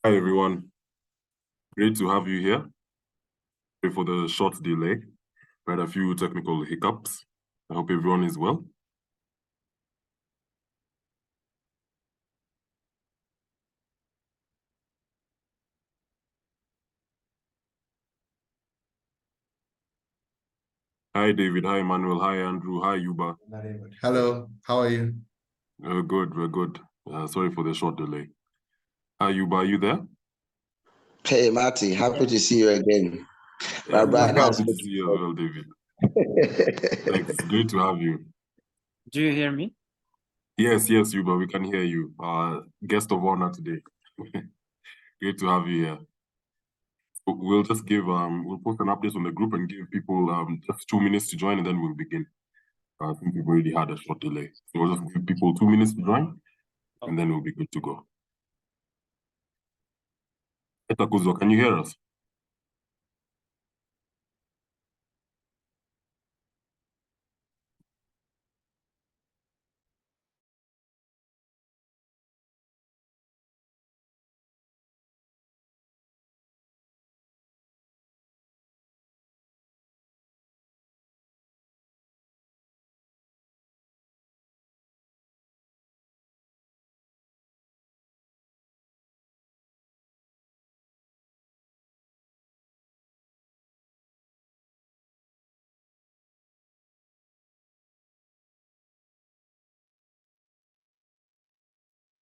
Hi everyone, great to have you here. Sorry for the short delay. We had a few technical hiccups. I hope everyone is well. Hi David, hi Emmanuel, hi Andrew, hi Yuba. Hello, how are you? We're good. Sorry for the short delay. Hi Yuba, are you there? Hey, Marty, happy to see you again. Yeah, My I'm brother has happy to see you as well, David. Thanks, it's great to have you. Do you hear me? Yes, Yuba, we can hear you. Guest of honor today. Great to have you here. We'll just we'll post an update on the group and give people just 2 minutes to join and then we'll begin. I think we've already had a short delay. So we'll just give people 2 minutes to join and then we'll be good to go. Etakuzo, can you hear us?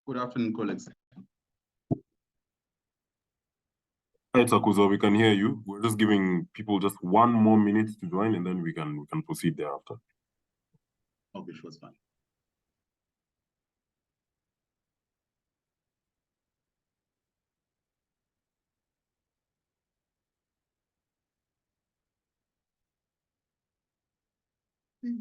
Good afternoon, colleagues. Hi, Etakuzo, we can hear you. We're just giving people just 1 more minute to join and then we can proceed thereafter. Okay, sure, it's fine. Okay.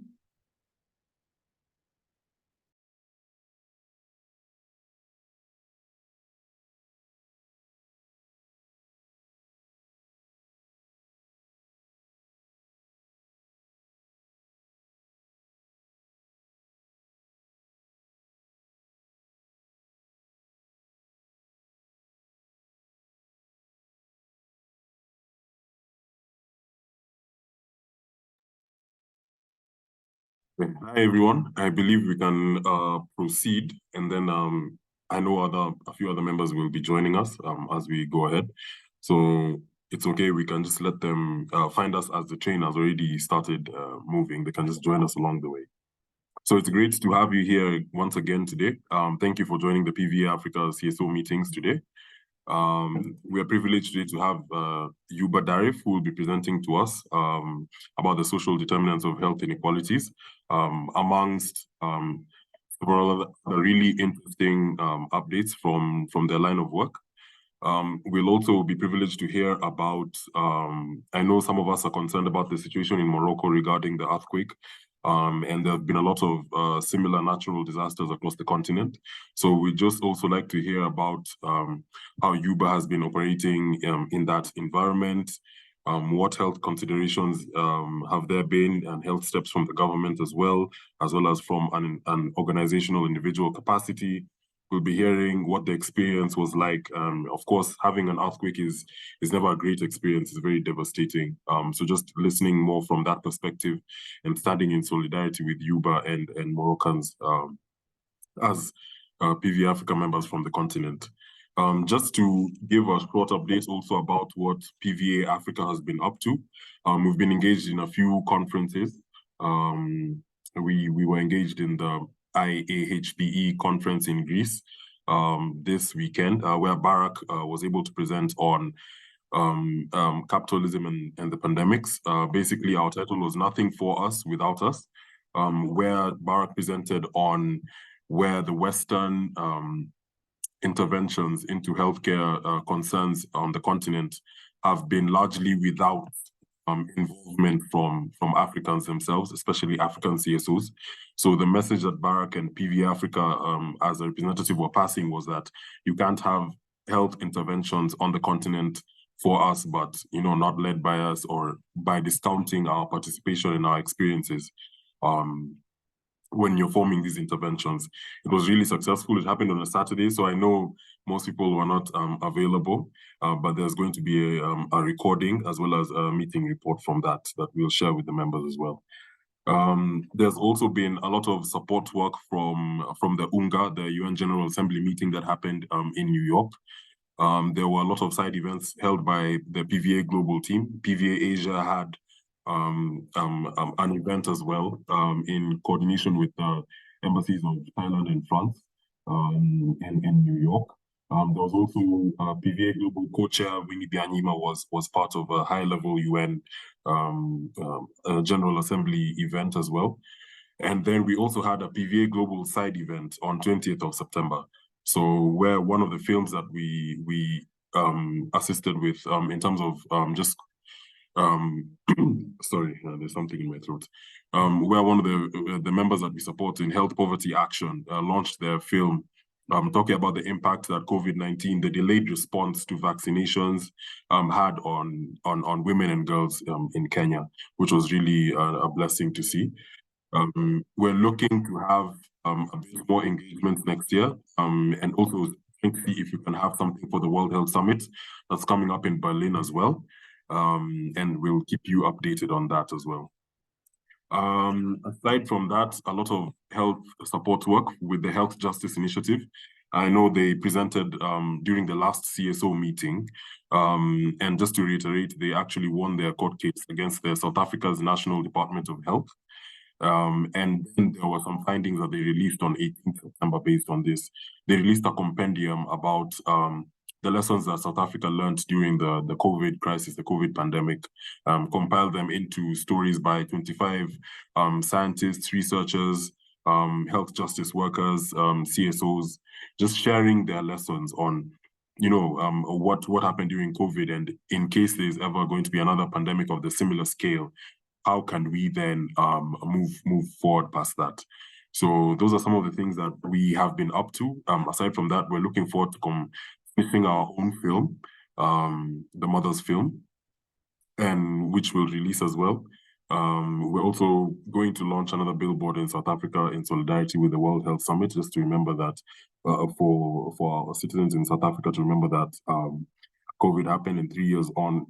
Hi, everyone. I believe we can proceed and then I know a few other members will be joining us as we go ahead. So it's okay, we can just let them find us as the train has already started moving. They can just join us along the way. So it's great to have you here once again today. Thank you for joining the PVA Africa CSO meetings today. We are privileged today to have Yuba Darif, who will be presenting to us about the social determinants of health inequalities, amongst several other really interesting updates from their line of work. We'll also be privileged to hear about, I know some of us are concerned about the situation in Morocco regarding the earthquake, and there have been a lot of similar natural disasters across the continent. So we just also like to hear about how Yuba has been operating in that environment, what health considerations have there been, and health steps from the government as well as from an organizational individual capacity. We'll be hearing what the experience was like. Of course, having an earthquake is never a great experience. It's very devastating. So just listening more from that perspective and standing in solidarity with Yuba and Moroccans as PV Africa members from the continent. Just to give a short update also about what PVA Africa has been up to. We've been engaged in a few conferences. We were engaged in the IAHPE conference in Greece this weekend, where Barak was able to present on capitalism and the pandemics. Basically, our title was Nothing for Us Without Us, where Barak presented on where the Western interventions into healthcare concerns on the continent have been largely without involvement from Africans themselves, especially African CSOs. So the message that Barak and PV Africa, as a representative, were passing was that you can't have health interventions on the continent for us, but not led by us or by discounting our participation in our experiences. when you're forming these interventions. It was really successful. It happened on a Saturday, so I know most people were not available, but there's going to be a recording as well as a meeting report from that we'll share with the members as well. There's also been a lot of support work from the UNGA, the UN General Assembly meeting that happened in New York. There were a lot of side events held by the PVA global team. PVA Asia had an event as well in coordination with the embassies of Thailand and France in New York. There was also PVA Global Co-Chair Winnie Byanyima was part of a high-level UN General Assembly event as well. And then we also had a PVA Global side event on 20th of September. So where one of the films that we assisted with in terms of sorry, there's something in my throat. Where one of the members that we support in Health Poverty Action launched their film talking about the impact that COVID-19, the delayed response to vaccinations, had on women and girls in Kenya, which was really a blessing to see. We're looking to have a bit more engagement next year, and also see if we can have something for the World Health Summit that's coming up in Berlin as well. And we'll keep you updated on that as well. Aside from that, a lot of health support work with the Health Justice Initiative. I know they presented during the last CSO meeting, and just to reiterate, they actually won their court case against the South Africa's National Department of Health. And then there were some findings that they released on 18th September based on this. They released a compendium about the lessons that South Africa learned during the COVID crisis, the COVID pandemic, compiled them into stories by 25 scientists, researchers, health justice workers, CSOs, just sharing their lessons on, what happened during COVID, and in case there's ever going to be another pandemic of the similar scale, how can we then move forward past that? So those are some of the things that we have been up to. Aside from that, we're looking forward to finishing our own film, the Mother's film, and which we'll release as well. We're also going to launch another billboard in South Africa in solidarity with the World Health Summit, just to remember that for our citizens in South Africa to remember that COVID happened, and 3 years on,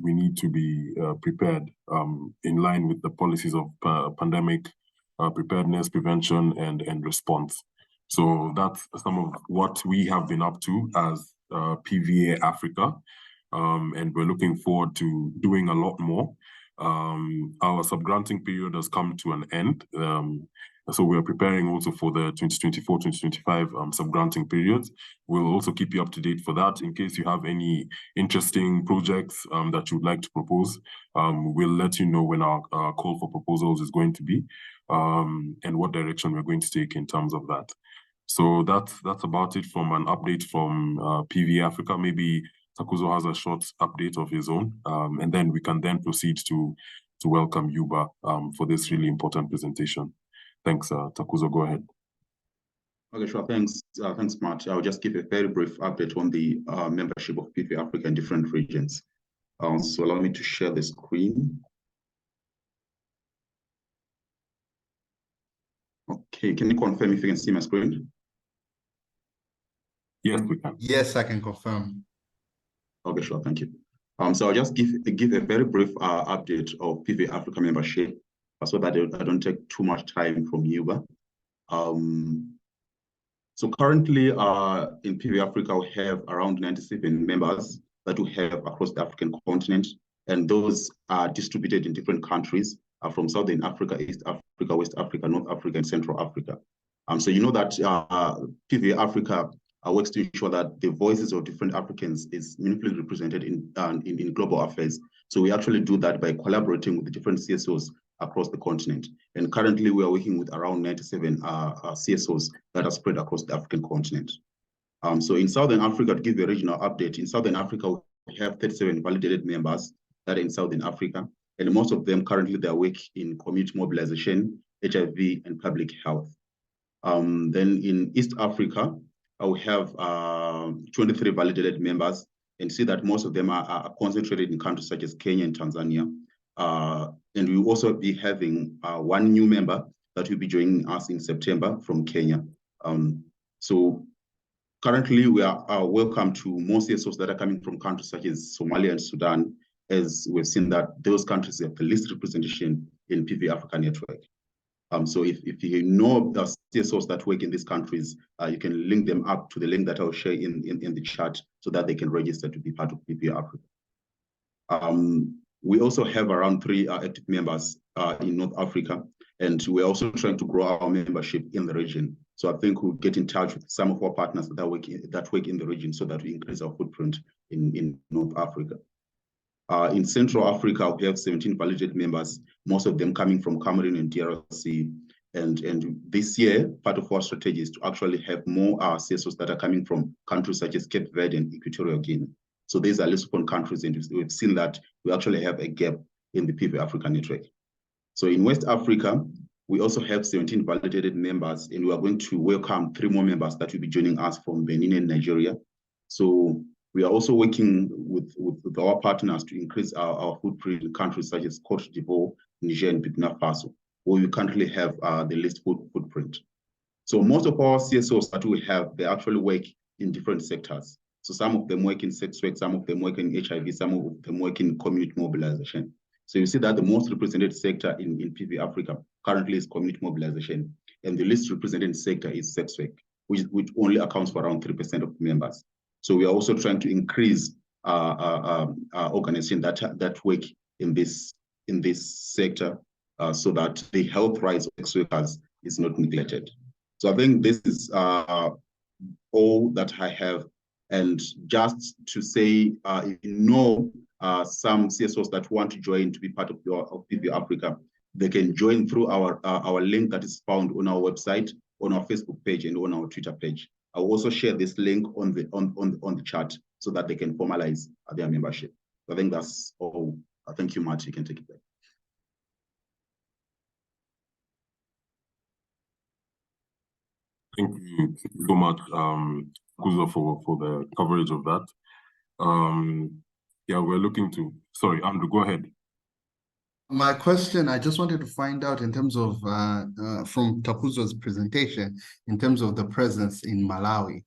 we need to be prepared in line with the policies of pandemic preparedness, prevention, and response. So that's some of what we have been up to as PVA Africa, and we're looking forward to doing a lot more. Our subgranting period has come to an end. So we're preparing also for the 2024-2025 subgranting periods. We'll also keep you up to date for that. In case you have any interesting projects that you would like to propose, we'll let you know when our call for proposals is going to be, and what direction we're going to take in terms of that. So that's about it from an update from PV Africa. Maybe Takuzo has a short update of his own, and then we can then proceed to welcome Yuba for this really important presentation. Thanks, Takuzo, go ahead. Okay, sure. Thanks, Matt. I'll just give a very brief update on the membership of PV Africa in different regions. So allow me to share the screen. Okay, can you confirm if you can see my screen? Yes, we can. Yes, I can confirm. Okay, sure. Thank you. So I'll just give a very brief update of PV Africa membership, so that I don't take too much time from you. So currently, in PV Africa, we have around 97 members that we have across the African continent, and those are distributed in different countries from Southern Africa, East Africa, West Africa, North Africa, and Central Africa. So you know that PV Africa works to ensure that the voices of different Africans is meaningfully represented in global affairs. So we actually do that by collaborating with the different CSOs across the continent. And currently we are working with around 97 CSOs that are spread across the African continent. So in Southern Africa, to give you a regional update, in Southern Africa, we have 37 validated members that are in Southern Africa. And most of them currently they work in community mobilization, HIV, and public health. Then in East Africa, we have 23 validated members, and see that most of them are concentrated in countries such as Kenya and Tanzania. And we will also be having one new member that will be joining us in September from Kenya. So currently, we are welcome to more CSOs that are coming from countries such as Somalia and Sudan, as we've seen that those countries have the least representation in PVA Africa network. So if you know the CSOs that work in these countries, you can link them up to the link that I'll share in the chat so that they can register to be part of PVA Africa. We also have around 3 active members in North Africa, and we're also trying to grow our membership in the region. So I think we'll get in touch with some of our partners that work in the region so that we increase our footprint in North Africa. In Central Africa, we have 17 validated members, most of them coming from Cameroon and DRC. And this year, part of our strategy is to actually have more CSOs that are coming from countries such as Cape Verde and Equatorial Guinea. So these are Lisbon countries, and we've seen that we actually have a gap in the PVA Africa network. So in West Africa, we also have 17 validated members, and we are going to welcome 3 more members that will be joining us from Benin and Nigeria. So we are also working with our partners to increase our footprint in countries such as Cote d'Ivoire, Niger, and Burkina Faso, where we currently have the least footprint. So most of our CSOs that we have, they actually work in different sectors. So some of them work in sex work, some of them work in HIV, some of them work in community mobilization. So you see that the most represented sector in PV Africa currently is community mobilization, and the least represented sector is sex work, which only accounts for around 3% of members. So we are also trying to increase organizations that work in this sector so that the health rights of sex workers is not neglected. So I think this is all that I have. And just to say, if you know some CSOs that want to join to be part of PV Africa, they can join through our link that is found on our website, on our Facebook page, and on our Twitter page. I'll also share this link on the chat so that they can formalize their membership. I think that's all. Thank you, Matt. You can take it back. Thank you so much, Kuzo, for the coverage of that. Yeah, we're looking to. Sorry, Andrew, go ahead. My question, I just wanted to find out in terms of from Takuzo's presentation, in terms of the presence in Malawi.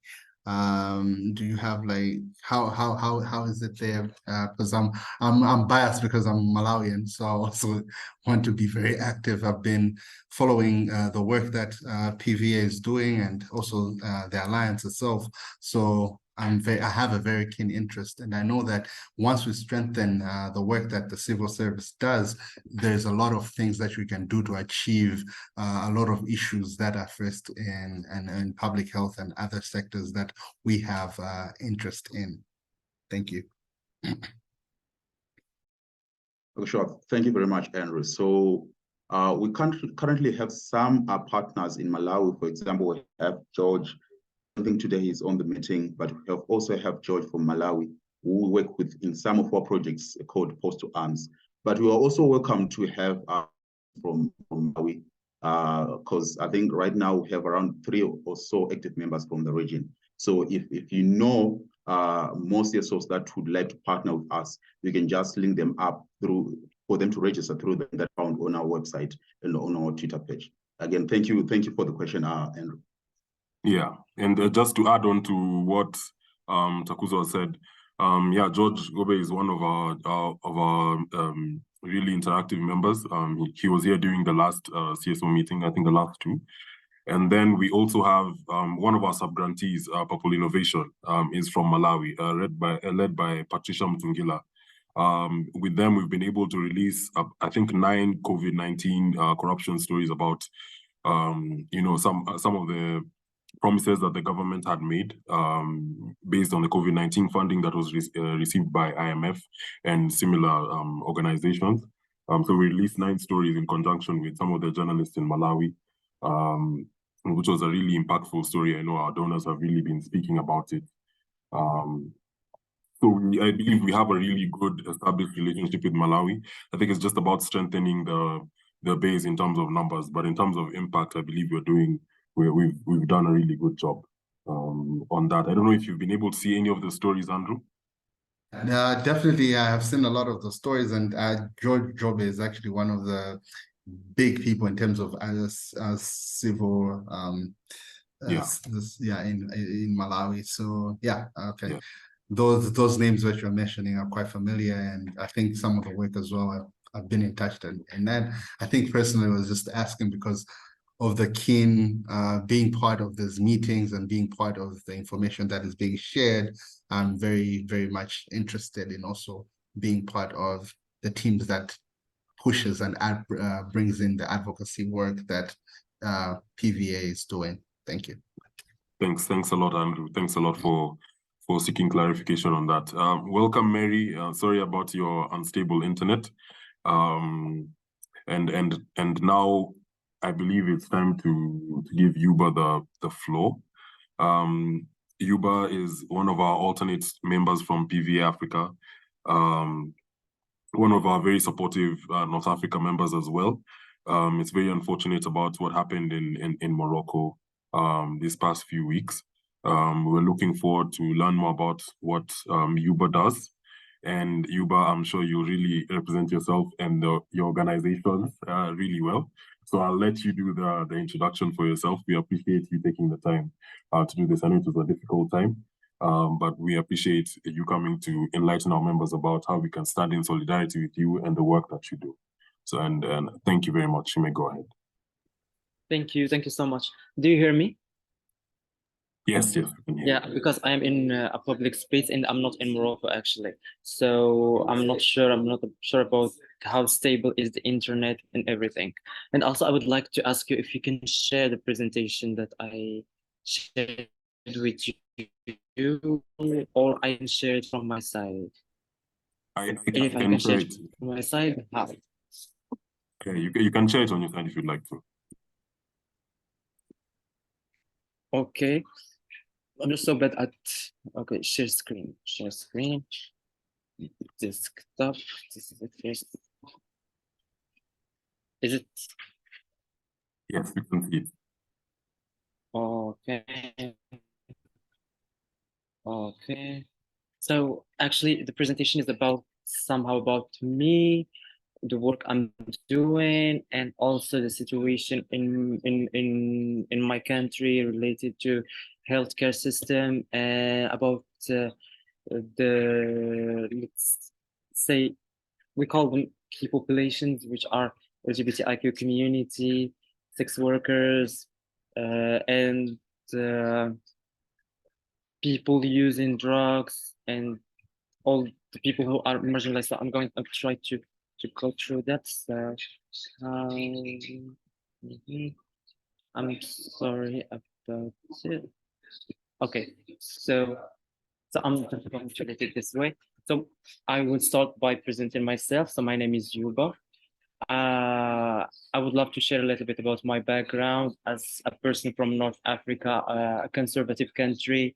Do you have like how is it there? Because I'm biased because I'm Malawian, so I also want to be very active. I've been following the work that PVA is doing, and also the alliance itself. So I have a very keen interest, and I know that once we strengthen the work that the civil service does, there's a lot of things that we can do to achieve a lot of issues that are faced in public health and other sectors that we have interest in. Thank you. Sure. Thank you very much, Andrew. So we currently have some partners in Malawi. For example, we have George. I think today he's on the meeting, but we also have George from Malawi, who we work with in some of our projects called Post to Arms. But we are also welcome to have from Malawi, because I think right now we have around 3 or so active members from the region. So if you know more CSOs that would like to partner with us, we can just link them up for them to register through that found on our website and on our Twitter page. Again, thank you for the question, Andrew. Yeah, and just to add on to what Takuzo said, yeah, George Gobe is one of our really interactive members. He was here during the last CSO meeting, I think the last 2. And then we also have one of our sub-grantees, Purple Innovation, is from Malawi, led by Patricia Mtungila. With them, we've been able to release, I think, 9 COVID-19 corruption stories about, you know, some of the promises that the government had made based on the COVID-19 funding that was received by IMF and similar organizations. So we released 9 stories in conjunction with some of the journalists in Malawi, which was a really impactful story. I know our donors have really been speaking about it. So I believe we have a really good established relationship with Malawi. I think it's just about strengthening the base in terms of numbers, but in terms of impact, I believe we've done a really good job on that. I don't know if you've been able to see any of the stories, Andrew. Definitely, I have seen a lot of the stories, and George Jobe is actually one of the big people in terms of as civil Yeah. in Malawi. So yeah, okay. Yeah. Those names that you're mentioning are quite familiar, and I think some of the work as well. I've been in touch, and then I think personally I was just asking because of the keen being part of these meetings and being part of the information that is being shared. I'm very, very much interested in also being part of the teams that pushes and brings in the advocacy work that PVA is doing. Thank you. Thanks a lot, Andrew. Thanks a lot for seeking clarification on that. Welcome, Mary. Sorry about your unstable internet. And now I believe it's time to give Yuba the floor. Yuba is one of our alternate members from PVA Africa. One of our very supportive North Africa members as well. It's very unfortunate about what happened in Morocco these past few weeks. We're looking forward to learn more about what Yuba does. And Yuba, I'm sure you really represent yourself and your organizations really well. So I'll let you do the introduction for yourself. We appreciate you taking the time to do this. I know it was a difficult time. But we appreciate you coming to enlighten our members about how we can stand in solidarity with you and the work that you do. So, and thank you very much. You may go ahead. Thank you so much. Do you hear me? Yes, we can hear Yeah, because I am in a public space and I'm not in Morocco actually. So I'm not sure about how stable is the internet and everything. And also I would like to ask you if you can share the presentation that I shared with you, or I can share it from my side. I If I can can share share it it. from my side, how? Okay, you can share it on your side if you'd like to. Okay. I'm just so bad at, okay, share screen, desktop, this is it first. Is it? Yes, we can see it. Okay. Okay. So actually the presentation is somehow about me, the work I'm doing, and also the situation in my country related to healthcare system, about let's say we call them key populations, which are LGBTIQ community, sex workers, and people using drugs, and all the people who are marginalized. So I'm going to try to go through that. So, I'm sorry about it. Okay, so I'm going to read it this way. So I will start by presenting myself. So my name is Yuba. I would love to share a little bit about my background as a person from North Africa, a conservative country,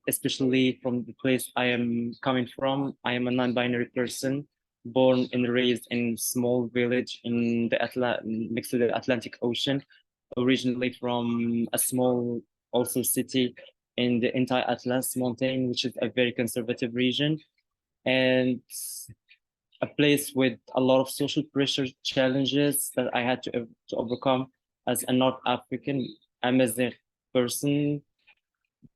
especially from the place I am coming from. I am a non-binary person, born and raised in a small village in the next to the Atlantic Ocean, originally from a small also city in the entire Atlas mountain, which is a very conservative region, and a place with a lot of social pressure challenges that I had to overcome as a North African Amazigh person,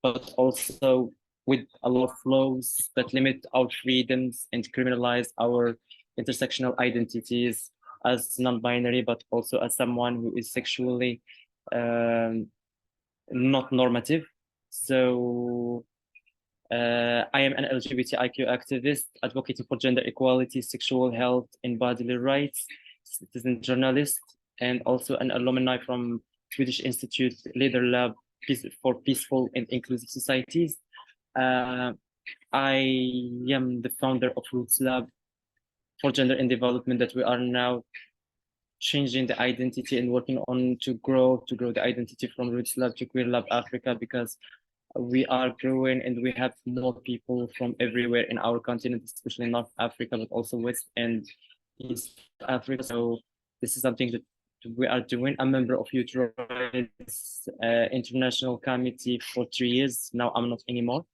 but also with a lot of laws that limit our freedoms and criminalize our intersectional identities as non-binary, but also as someone who is sexually not normative. So I am an LGBTIQ activist advocating for gender equality, sexual health, and bodily rights, citizen journalist, and also an alumni from Swedish Institute Leader Lab for Peaceful and Inclusive Societies. I am the founder of Roots Lab for Gender and Development, that we are now changing the identity and working on to grow the identity from Roots Lab to Queer Lab Africa, because we are growing and we have more people from everywhere in our continent, especially North Africa, but also West and East Africa. So this is something that we are doing. I'm a member of Youth Rights International Committee for 3 years. Now I'm not anymore.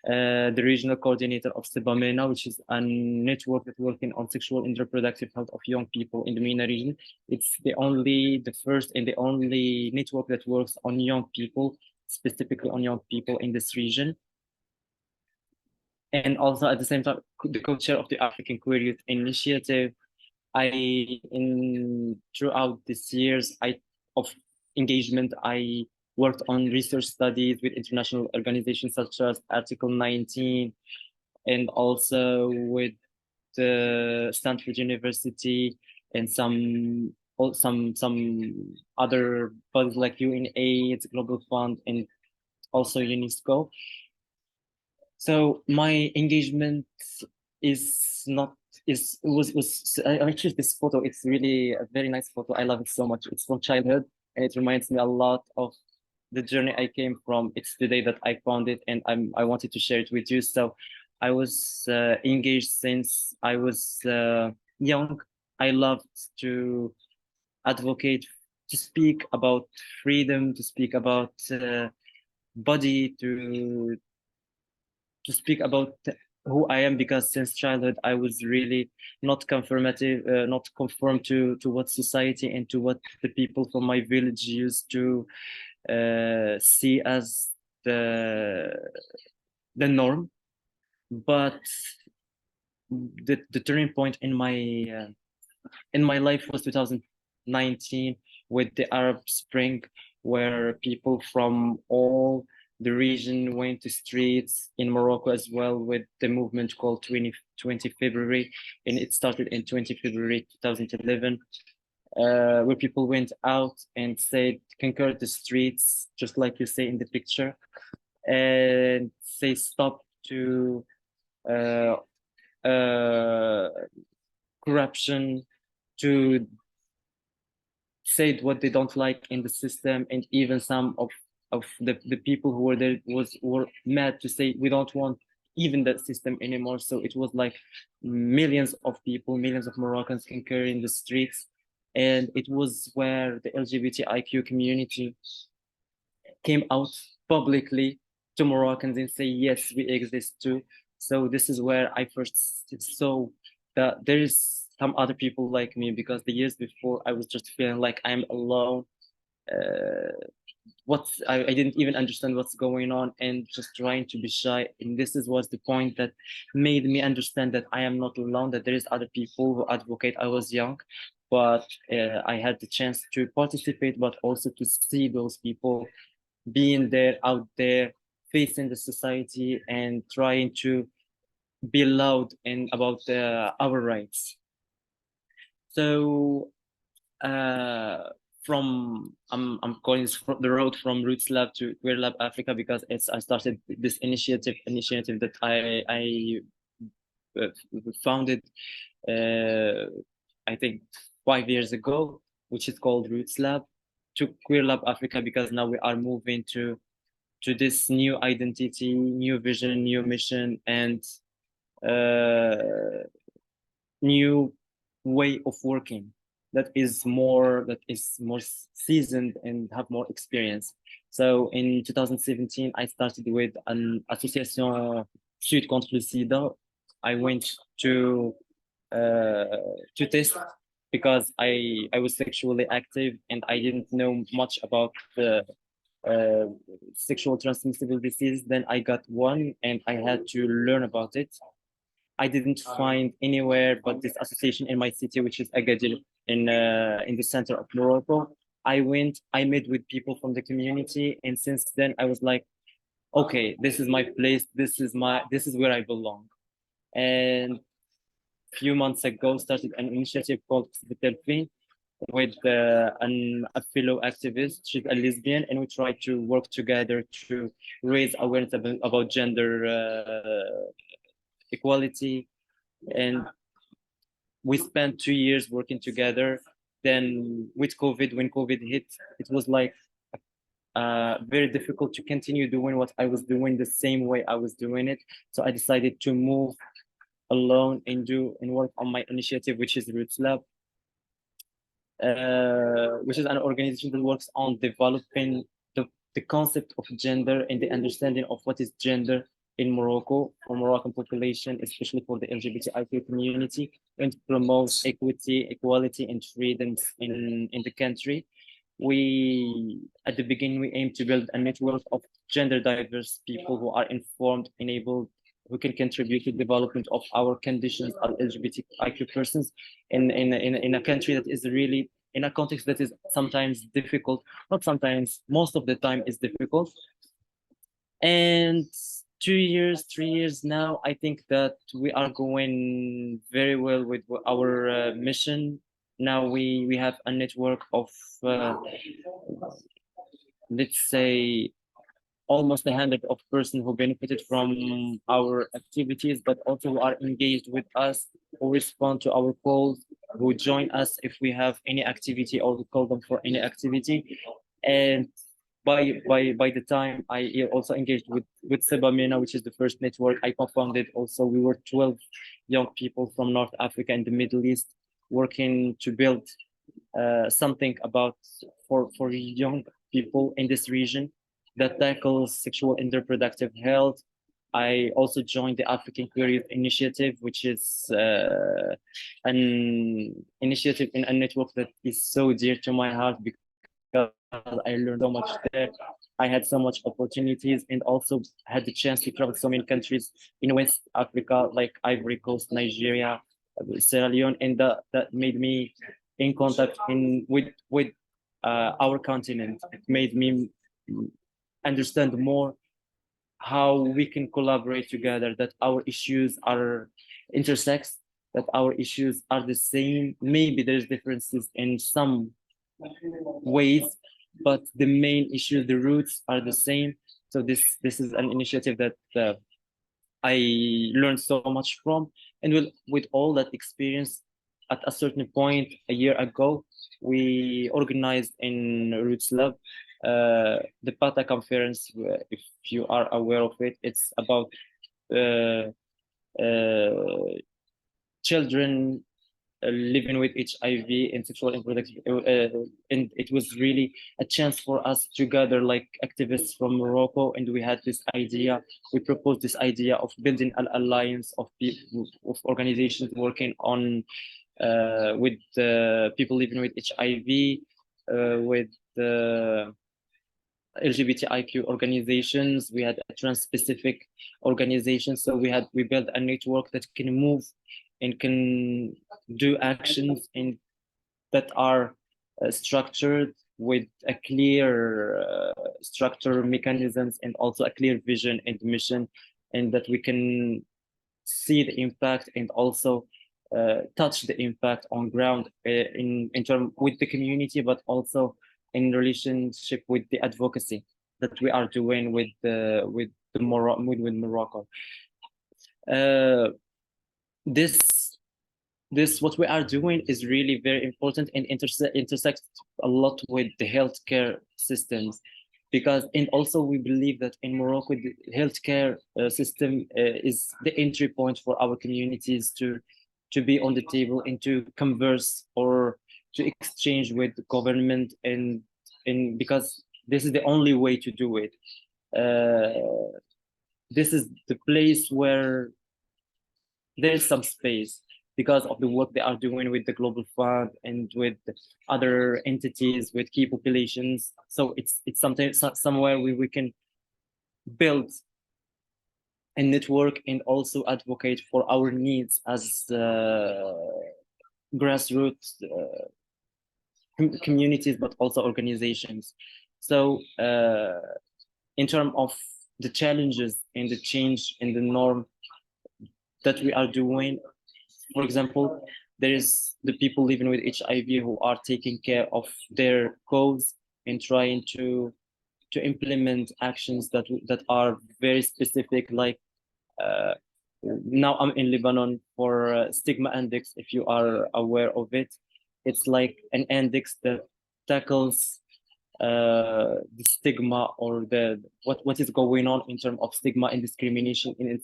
The regional coordinator of Sebamena, which is a network that working on sexual and reproductive health of young people in the MENA region. It's the first and the only network that works on young people, specifically on young people in this region. And also at the same time, the co-chair of the African Queer Youth Initiative. Throughout these years of engagement, I worked on research studies with international organizations such as Article 19, and also with the Stanford University and some other bodies like UNAIDS, Global Fund, and also UNESCO. So my engagement actually this photo. It's really a very nice photo. I love it so much. It's from childhood, and it reminds me a lot of the journey I came from. It's the day that I found it, and I wanted to share it with you. So I was engaged since I was young. I loved to advocate, to speak about freedom, to speak about body, to speak about who I am, because since childhood I was really not not conform to what society and to what the people from my village used to see as the norm. But the turning point in my life was 2019 with the Arab Spring, where people from all the region went to streets in Morocco as well, with the movement called 20 February, and it started in 20 February 2011, where people went out and said, conquer the streets, just like you say in the picture, and say stop to corruption, to say what they don't like in the system, and even some of the people who were there were mad to say we don't want even that system anymore. So it was like millions of people, millions of Moroccans concurring the streets, and it was where the LGBTIQ community came out publicly to Moroccans and say yes, we exist too. So this is where I first saw that there is some other people like me, because the years before I was just feeling like I'm alone. I didn't even understand what's going on and just trying to be shy. And this was the point that made me understand that I am not alone, that there is other people who advocate. I was young, but I had the chance to participate, but also to see those people being there, out there, facing the society and trying to be loud and about our rights. So I'm calling this the road from Roots Lab to Queer Lab Africa, because I started this initiative that I founded I think 5 years ago, which is called Roots Lab, to Queer Lab Africa, because now we are moving to this new identity, new vision, new mission, and new way of working that is more seasoned and have more experience. So in 2017, I started with an association Sud contre le Sida. I went to test, because I was sexually active and I didn't know much about the sexual transmissible disease. Then I got one and I had to learn about it. I didn't find anywhere but this association in my city, which is Agadir, in the center of Morocco. I met with people from the community, and since then I was like, okay, this is my place. This is where I belong. And a few months ago, started an initiative called Vitelfin with a fellow activist. She's a lesbian, and we try to work together to raise awareness about gender equality. And we spent 2 years working together. Then with COVID, when COVID hit, it was like very difficult to continue doing what I was doing the same way I was doing it. So I decided to move alone and work on my initiative, which is Roots Lab. which is an organization that works on developing the concept of gender and the understanding of what is gender in Morocco, for Moroccan population, especially for the LGBTIQ community, and promote equity, equality, and freedoms in the country. At the beginning, we aim to build a network of gender diverse people who are informed, enabled, who can contribute to the development of our conditions as LGBTIQ persons in a country that is really in a context that is sometimes difficult, not sometimes, most of the time is difficult. And 2 years, 3 years now, I think that we are going very well with our mission. Now we have a network of, let's say, almost 100 of persons who benefited from our activities, but also who are engaged with us, who respond to our calls, who join us if we have any activity or we call them for any activity. And by the time I also engaged with Sebamina, which is the first network I co-founded. Also, we were 12 young people from North Africa and the Middle East working to build something about for young people in this region that tackles sexual and reproductive health. I also joined the African Queer Youth Initiative, which is an initiative in a network that is so dear to my heart because I learned so much there. I had so much opportunities and also had the chance to travel so many countries in West Africa, like Ivory Coast, Nigeria, Sierra Leone, and that made me in contact with our continent. It made me understand more how we can collaborate together, that our issues are intersex, that our issues are the same. Maybe there's differences in some ways, but the main issues, the roots are the same. So this is an initiative that I learned so much from. And with all that experience, at a certain point a year ago, we organized in Roots Lab the PATA conference. If you are aware of it, it's about children living with HIV and sexual and reproductive, and it was really a chance for us to gather like activists from Morocco, and we had this idea. We proposed this idea of building an alliance of people, of organizations working on with people living with HIV, with LGBTIQ organizations. We had a trans-specific organization, so we built a network that can move and can do actions that are structured with a clear structure mechanisms and also a clear vision and mission, and that we can see the impact and also touch the impact on ground in term with the community, but also in relationship with the advocacy that we are doing with Morocco. This what we are doing is really very important and intersects a lot with the healthcare systems, because and also we believe that in Morocco the healthcare system is the entry point for our communities to be on the table and to converse or to exchange with the government, and because this is the only way to do it. This is the place where there's some space because of the work they are doing with the Global Fund and with other entities, with key populations. So it's something somewhere we can build a network and also advocate for our needs as grassroots communities, but also organizations. So in terms of the challenges and the change in the norm that we are doing, for example, there is the people living with HIV who are taking care of their cause and trying to implement actions that are very specific, like now I'm in Lebanon for stigma index, if you are aware of it. It's like an index that tackles the stigma or the what is going on in terms of stigma and discrimination in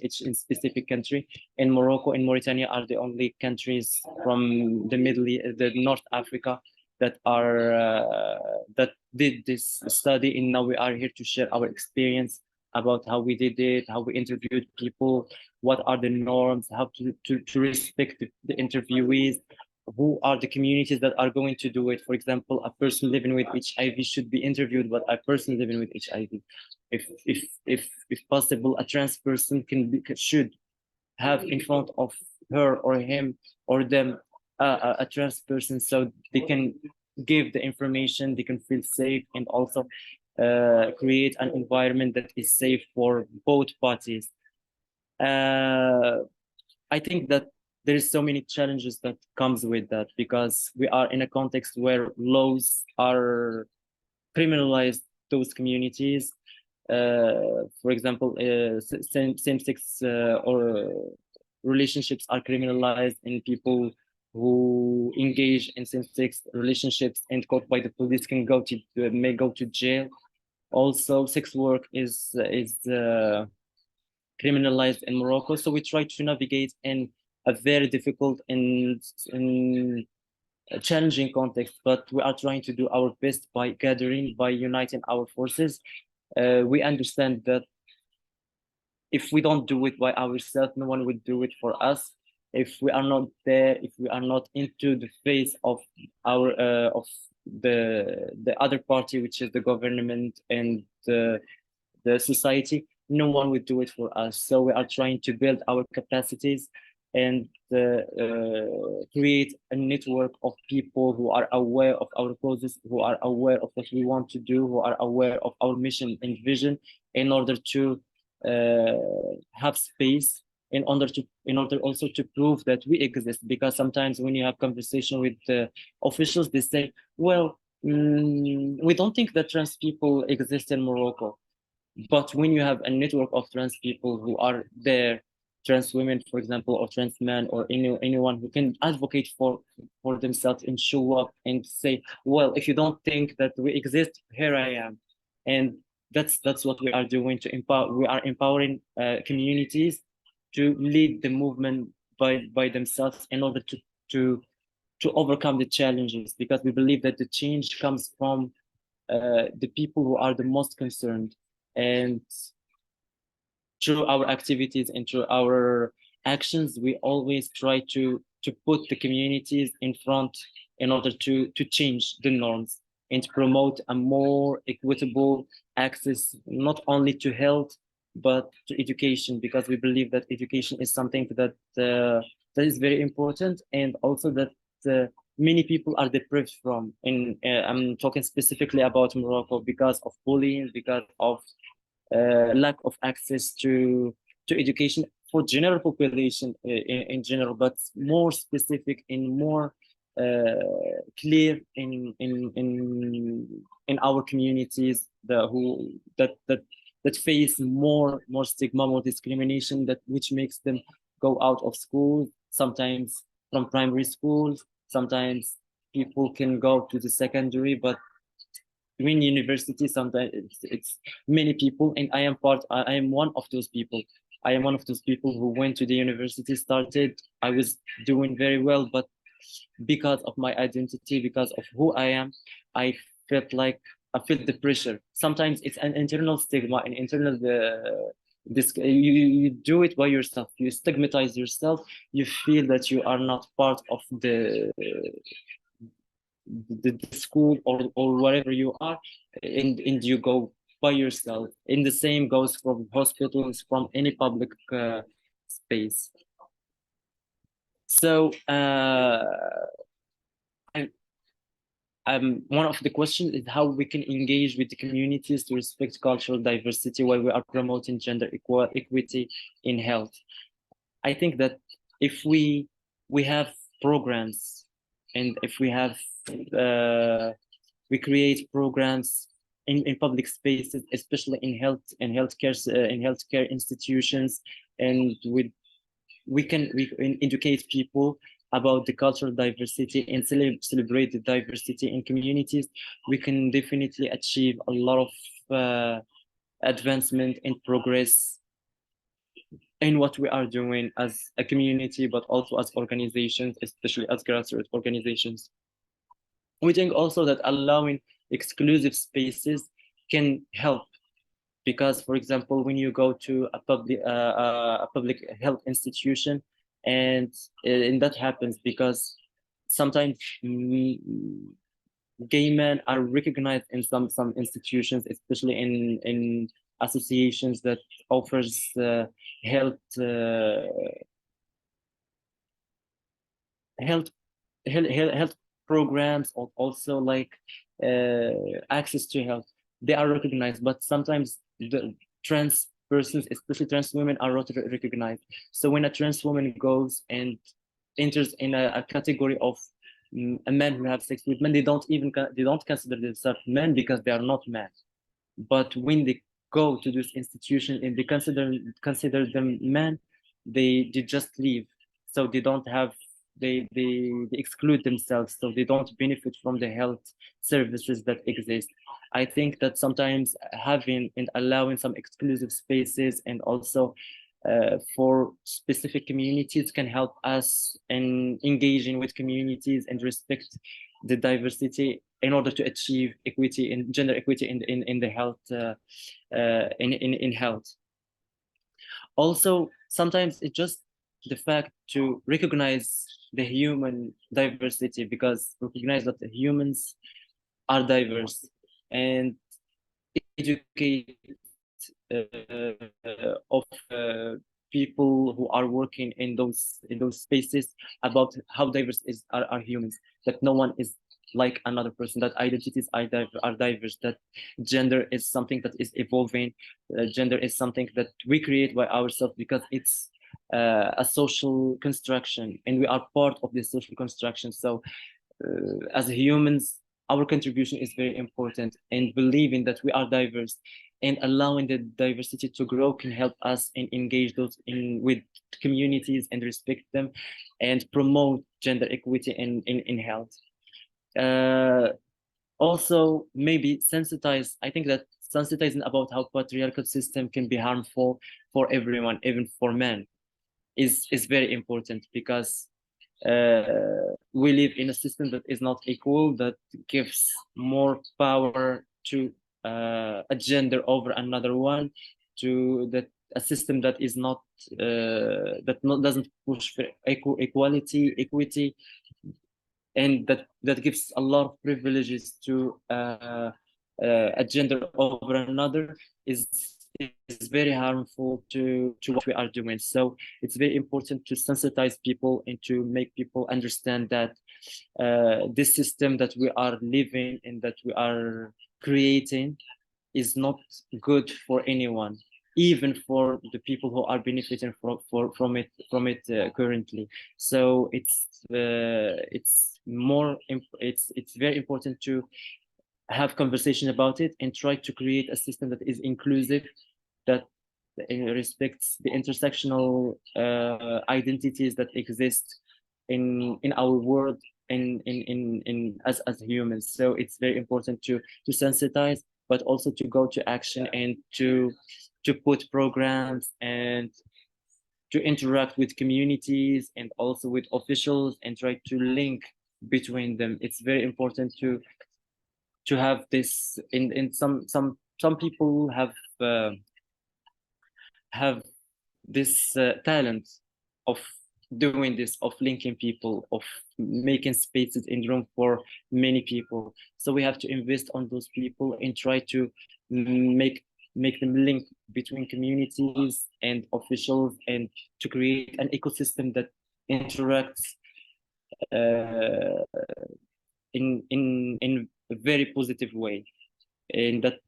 each specific country. In Morocco and Mauritania are the only countries from the the North Africa that that did this study, and now we are here to share our experience about how we did it, how we interviewed people, what are the norms, how to respect the interviewees, who are the communities that are going to do it. For example, a person living with HIV should be interviewed, but a person living with HIV, if possible, a trans person should have in front of her or him or them a trans person, so they can give the information, they can feel safe, and also create an environment that is safe for both parties. I think that there is so many challenges that comes with that, because we are in a context where laws are criminalized those communities. For example, same-sex or relationships are criminalized, and people who engage in same-sex relationships and caught by the police may go to jail. Also, sex work is criminalized in Morocco. So we try to navigate in a very difficult and challenging context, but we are trying to do our best by uniting our forces. We understand that if we don't do it by ourselves, no one will do it for us. If we are not there, if we are not into the face of our of the other party, which is the government and the society, no one will do it for us. So we are trying to build our capacities and create a network of people who are aware of our causes, who are aware of what we want to do, who are aware of our mission and vision, in order to have space, in order also to prove that we exist. Because sometimes when you have conversation with officials, they say, well, we don't think that trans people exist in Morocco. But when you have a network of trans people who are there, trans women, for example, or trans men, or anyone who can advocate for themselves and show up and say, well, if you don't think that we exist, here I am. And that's what we are doing to empower. We are empowering communities to lead the movement by themselves in order to overcome the challenges, because we believe that the change comes from the people who are the most concerned. And through our activities and through our actions, we always try to put the communities in front in order to change the norms and to promote a more equitable access, not only to health, but to education, because we believe that education is something that that is very important, and also that many people are deprived from. And I'm talking specifically about Morocco, because of bullying, because of lack of access to education for general population in general, but more specific and more clear in our communities that face more stigma, more discrimination, which makes them go out of school, sometimes from primary schools, sometimes people can go to the secondary, but in university sometimes it's many people, and I am one of those people. I am one of those people who went to the university, I was doing very well, but because of my identity, because of who I am, I felt the pressure. Sometimes it's an internal stigma, an internal you do it by yourself, you stigmatize yourself, you feel that you are not part of the school or wherever you are, and you go by yourself. And the same goes from hospitals, from any public space. So one of the questions is how we can engage with the communities to respect cultural diversity while we are promoting gender equity in health. I think that if we have programs, and if we have we create programs in public spaces, especially in healthcare institutions, and we can educate people about the cultural diversity and celebrate the diversity in communities, we can definitely achieve a lot of advancement and progress in what we are doing as a community, but also as organizations, especially as grassroots organizations. We think also that allowing exclusive spaces can help, because, for example, when you go to a public health institution, and that happens because sometimes gay men are recognized in some institutions, especially in associations that offers health health programs, or also like access to health. They are recognized, but sometimes the trans persons, especially trans women, are not recognized. So when a trans woman goes and enters in a category of a man who have sex with men, they don't consider themselves men because they are not men. But when they go to this institution and they consider them men, they just leave. So they don't have, they exclude themselves, so they don't benefit from the health services that exist. I think that sometimes having and allowing some exclusive spaces, and also for specific communities, can help us in engaging with communities and respect the diversity in order to achieve equity and gender equity in the health in health. Also, sometimes it's just the fact to recognize the human diversity, because recognize that the humans are diverse, and educate of people who are working in those spaces about how diverse are humans, that no one is like another person, that identities are diverse, that gender is something that is evolving, gender is something that we create by ourselves, because it's a social construction, and we are part of this social construction. So as humans, our contribution is very important, and believing that we are diverse and allowing the diversity to grow can help us and engage those with communities and respect them and promote gender equity in health. Also, maybe sensitize. I think that sensitizing about how patriarchal system can be harmful for everyone, even for men, is very important, because we live in a system that is not equal, that gives more power to a gender over another one, to that a system that is not doesn't push for equity, and that gives a lot of privileges to a gender over another, is very harmful to what we are doing. So it's very important to sensitize people and to make people understand that this system that we are living and that we are creating is not good for anyone, even for the people who are benefiting from it currently. So it's very important to have conversation about it and try to create a system that is inclusive, that respects the intersectional identities that exist in our world, in as humans. So it's very important to sensitize, but also to go to action and to put programs and to interact with communities and also with officials and try to link between them. It's very important to have this in some people have this talent of doing this, of linking people, of making spaces in room for many people. So we have to invest on those people and try to make them link between communities and officials, and to create an ecosystem that interacts in a very positive way, and that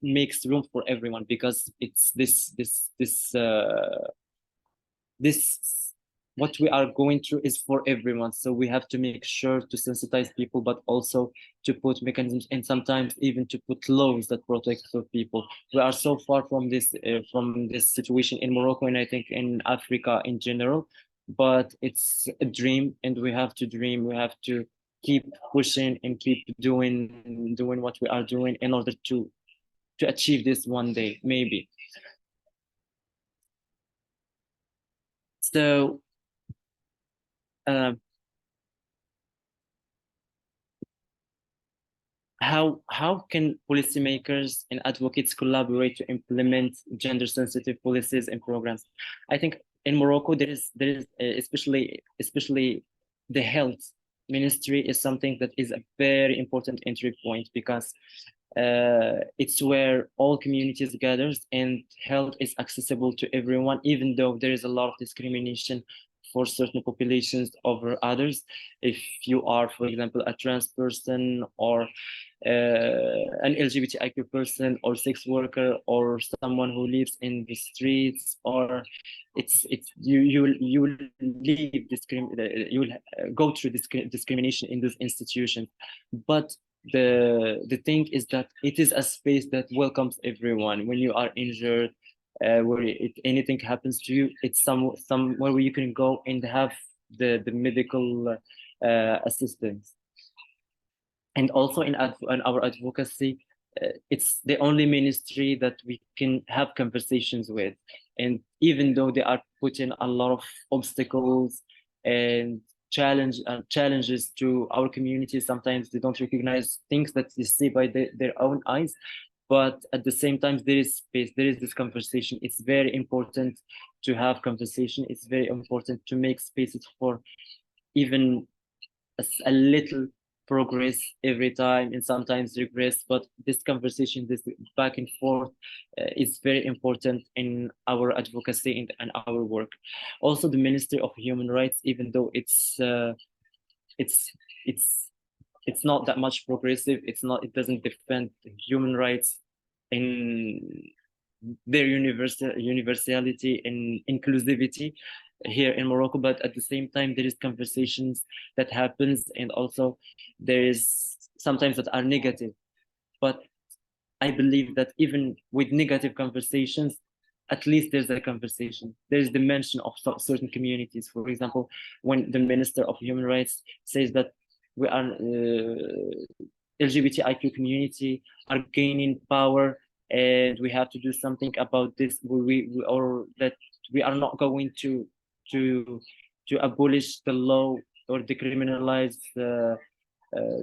makes room for everyone, because it's this what we are going through is for everyone. So we have to make sure to sensitize people, but also to put mechanisms, and sometimes even to put laws that protect those people. We are so far from this situation in Morocco, and I think in Africa in general, but it's a dream, and we have to dream. We have to keep pushing and keep doing what we are doing in order to achieve this one day, maybe. So how can policymakers and advocates collaborate to implement gender-sensitive policies and programs? I think in Morocco there is especially the health ministry is something that is a very important entry point, because it's where all communities gathers and health is accessible to everyone, even though there is a lot of discrimination for certain populations over others. If you are, for example, a trans person, or an LGBTIQ person, or sex worker, or someone who lives in the streets, or you will you will go through discrimination in those institutions. But the thing is that it is a space that welcomes everyone. When you are injured, if anything happens to you, it's somewhere where you can go and have the medical assistance. And also in our advocacy, it's the only ministry that we can have conversations with. And even though they are putting a lot of obstacles and challenges to our community, sometimes they don't recognize things that they see by their own eyes. But at the same time, there is space, there is this conversation. It's very important to have conversation. It's very important to make spaces for even a little progress every time, and sometimes regress. But this conversation, this back and forth, is very important in our advocacy and our work. Also, the Ministry of Human Rights, even though it's not that much progressive, it doesn't defend human rights in their universality and inclusivity here in Morocco. But at the same time, there is conversations that happens, and also there is sometimes that are negative. But I believe that even with negative conversations, at least there's a conversation. There's the mention of certain communities. For example, when the Minister of Human Rights says that we are LGBTIQ community are gaining power, and we have to do something about this. Or that we are not going to abolish the law or decriminalize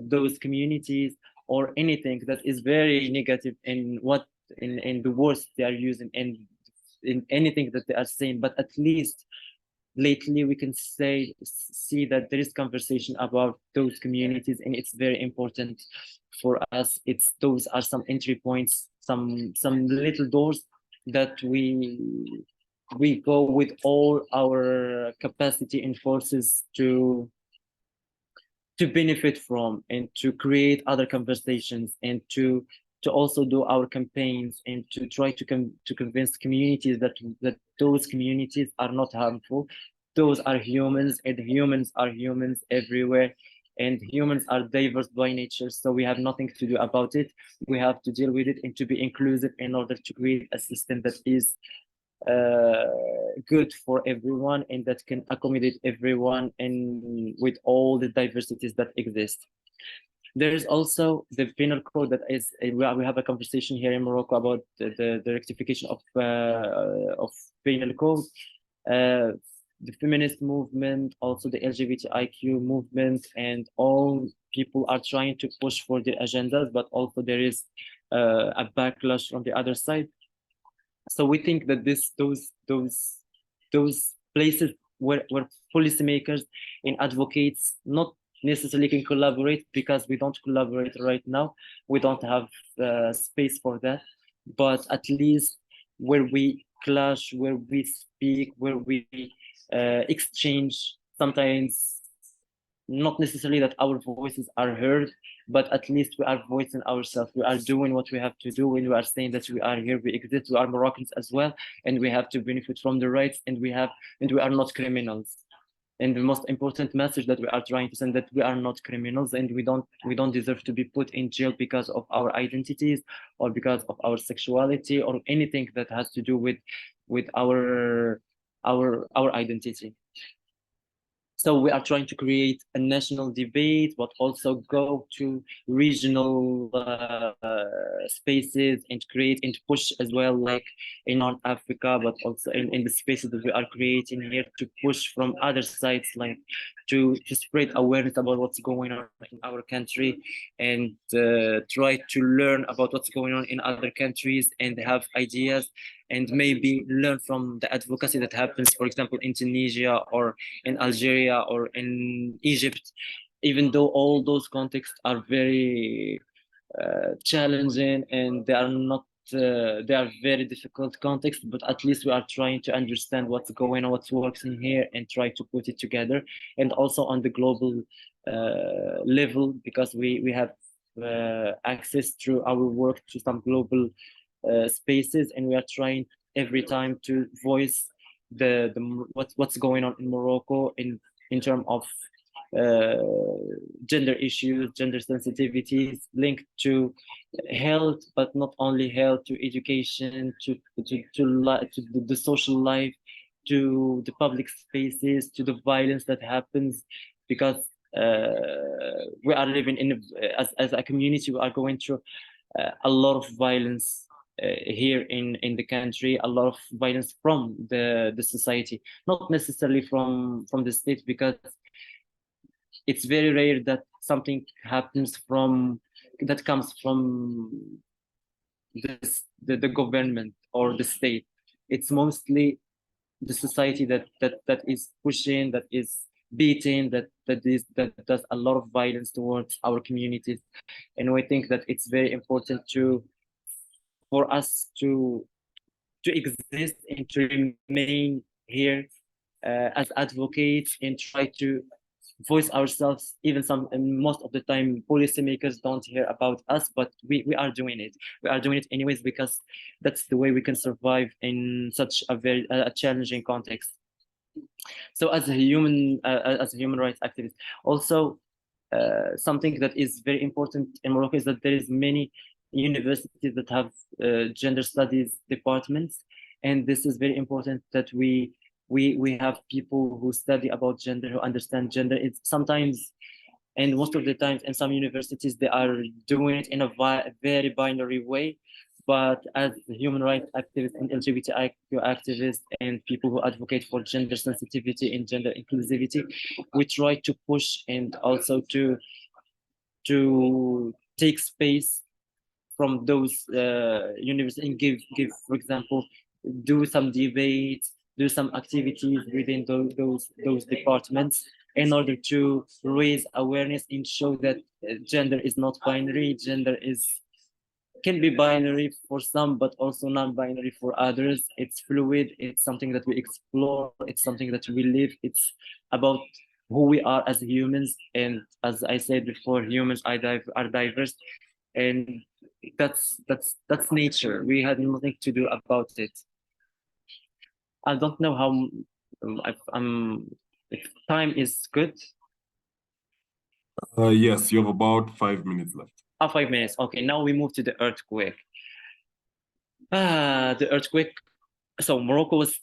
those communities, or anything that is very negative in the words they are using, and in anything that they are saying. But at least lately we can see that there is conversation about those communities, and it's very important for us. Those are some entry points, some little doors that we go with all our capacity and forces to benefit from, and to create other conversations, and to also do our campaigns, and to try to convince communities that those communities are not harmful. Those are humans, and humans are humans everywhere, and humans are diverse by nature. So we have nothing to do about it. We have to deal with it and to be inclusive in order to create a system that is good for everyone, and that can accommodate everyone, and with all the diversities that exist. There is also the penal code that is, we have a conversation here in Morocco about the rectification of penal code. The feminist movement, also the LGBTIQ movement, and all people are trying to push for their agendas, but also there is a backlash from the other side. So we think that those places where policymakers and advocates not necessarily can collaborate, because we don't collaborate right now. We don't have space for that. But at least where we clash, where we speak, where we exchange, sometimes not necessarily that our voices are heard, but at least we are voicing ourselves. We are doing what we have to do, and we are saying that we are here, we exist, we are Moroccans as well, and we have to benefit from the rights, and we are not criminals. And the most important message that we are trying to send, that we are not criminals, and we don't deserve to be put in jail because of our identities, or because of our sexuality, or anything that has to do with our identity. So we are trying to create a national debate, but also go to regional spaces and create and push as well, like in North Africa, but also in the spaces that we are creating here, to push from other sides, like to spread awareness about what's going on in our country, and try to learn about what's going on in other countries and have ideas, and maybe learn from the advocacy that happens, for example, in Tunisia or in Algeria or in Egypt, even though all those contexts are very challenging and they are not they are very difficult contexts, but at least we are trying to understand what's going on, what's working here, and try to put it together. And also on the global level, because we have access through our work to some global spaces, and we are trying every time to voice the what's going on in Morocco in terms of gender issues, gender sensitivities linked to health, but not only health, to education, to the social life, to the public spaces, to the violence that happens, because we are living in as a community, we are going through a lot of violence here in the country, a lot of violence from the society, not necessarily from the state, because it's very rare that something happens that comes from the government or the state. It's mostly the society that is pushing, that is beating, that does a lot of violence towards our communities. And we think that it's very important for us to exist and to remain here as advocates, and try to voice ourselves. Even most of the time policymakers don't hear about us, but we are doing it. We are doing it anyways, because that's the way we can survive in such a very challenging context. So as a human rights activist, also something that is very important in Morocco is that there is many universities that have gender studies departments, and this is very important that we have people who study about gender, who understand gender. It's sometimes, and most of the times, in some universities, they are doing it in a very binary way. But as human rights activists and LGBTIQ activists and people who advocate for gender sensitivity and gender inclusivity, we try to push and also to take space from those universities and give, for example, do some debates, do some activities within those departments, in order to raise awareness and show that gender is not binary. Gender can be binary for some, but also non-binary for others. It's fluid. It's something that we explore. It's something that we live. It's about who we are as humans. And as I said before, humans are diverse, and that's nature. We had nothing to do about it. I don't know how if time is good. Yes, you have about 5 minutes left. 5 minutes. Okay, now we move to the earthquake. The earthquake. So Morocco was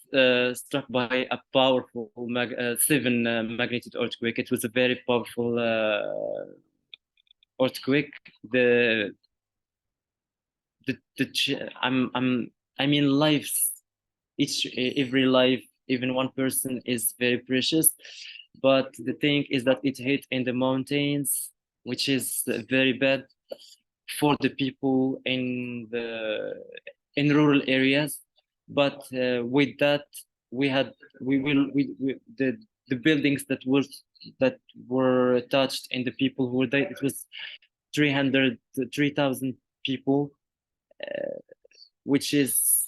struck by a powerful 7 magnitude earthquake. It was a very powerful earthquake. I mean, lives. Every life, even one person, is very precious. But the thing is that it hit in the mountains, which is very bad for the people in rural areas. But with that, the buildings that were touched and the people who were there, it was 3,000 people, which is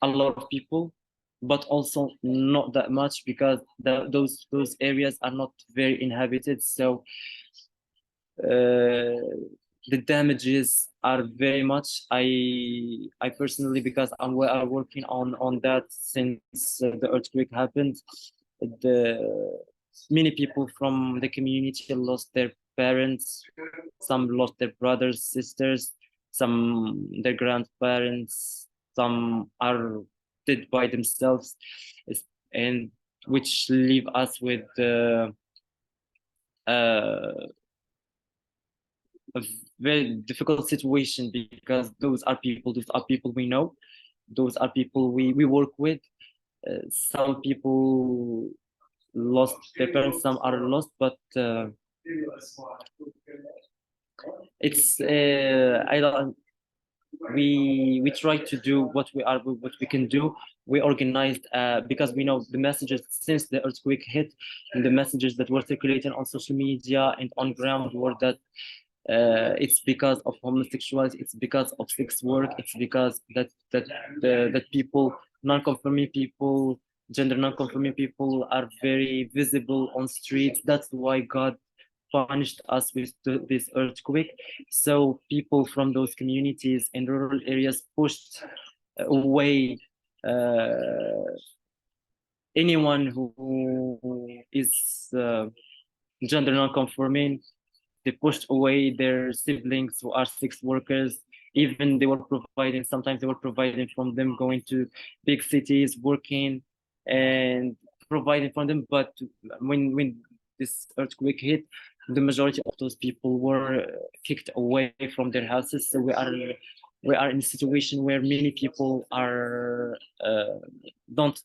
a lot of people, but also not that much, because those areas are not very inhabited. So the damages are very much. I personally, because I'm working on that since the earthquake happened, many people from the community lost their parents, some lost their brothers, sisters, some their grandparents, some are dead by themselves. And which leave us with a very difficult situation, because those are people we know, those are people we work with. Some people lost their parents, some are lost, but it's I don't we try to do what we can do. We organized because we know the messages since the earthquake hit, and the messages that were circulating on social media and on ground were that it's because of homosexuality, it's because of sex work, it's because that people, non-conforming people, gender non-conforming people are very visible on streets. That's why God punished us with this earthquake. So people from those communities in rural areas pushed away anyone who is gender non-conforming. They pushed away their siblings who are sex workers. Even they were providing, sometimes they were providing from them, going to big cities, working and providing for them. But when this earthquake hit, the majority of those people were kicked away from their houses. So we are in a situation where many people are don't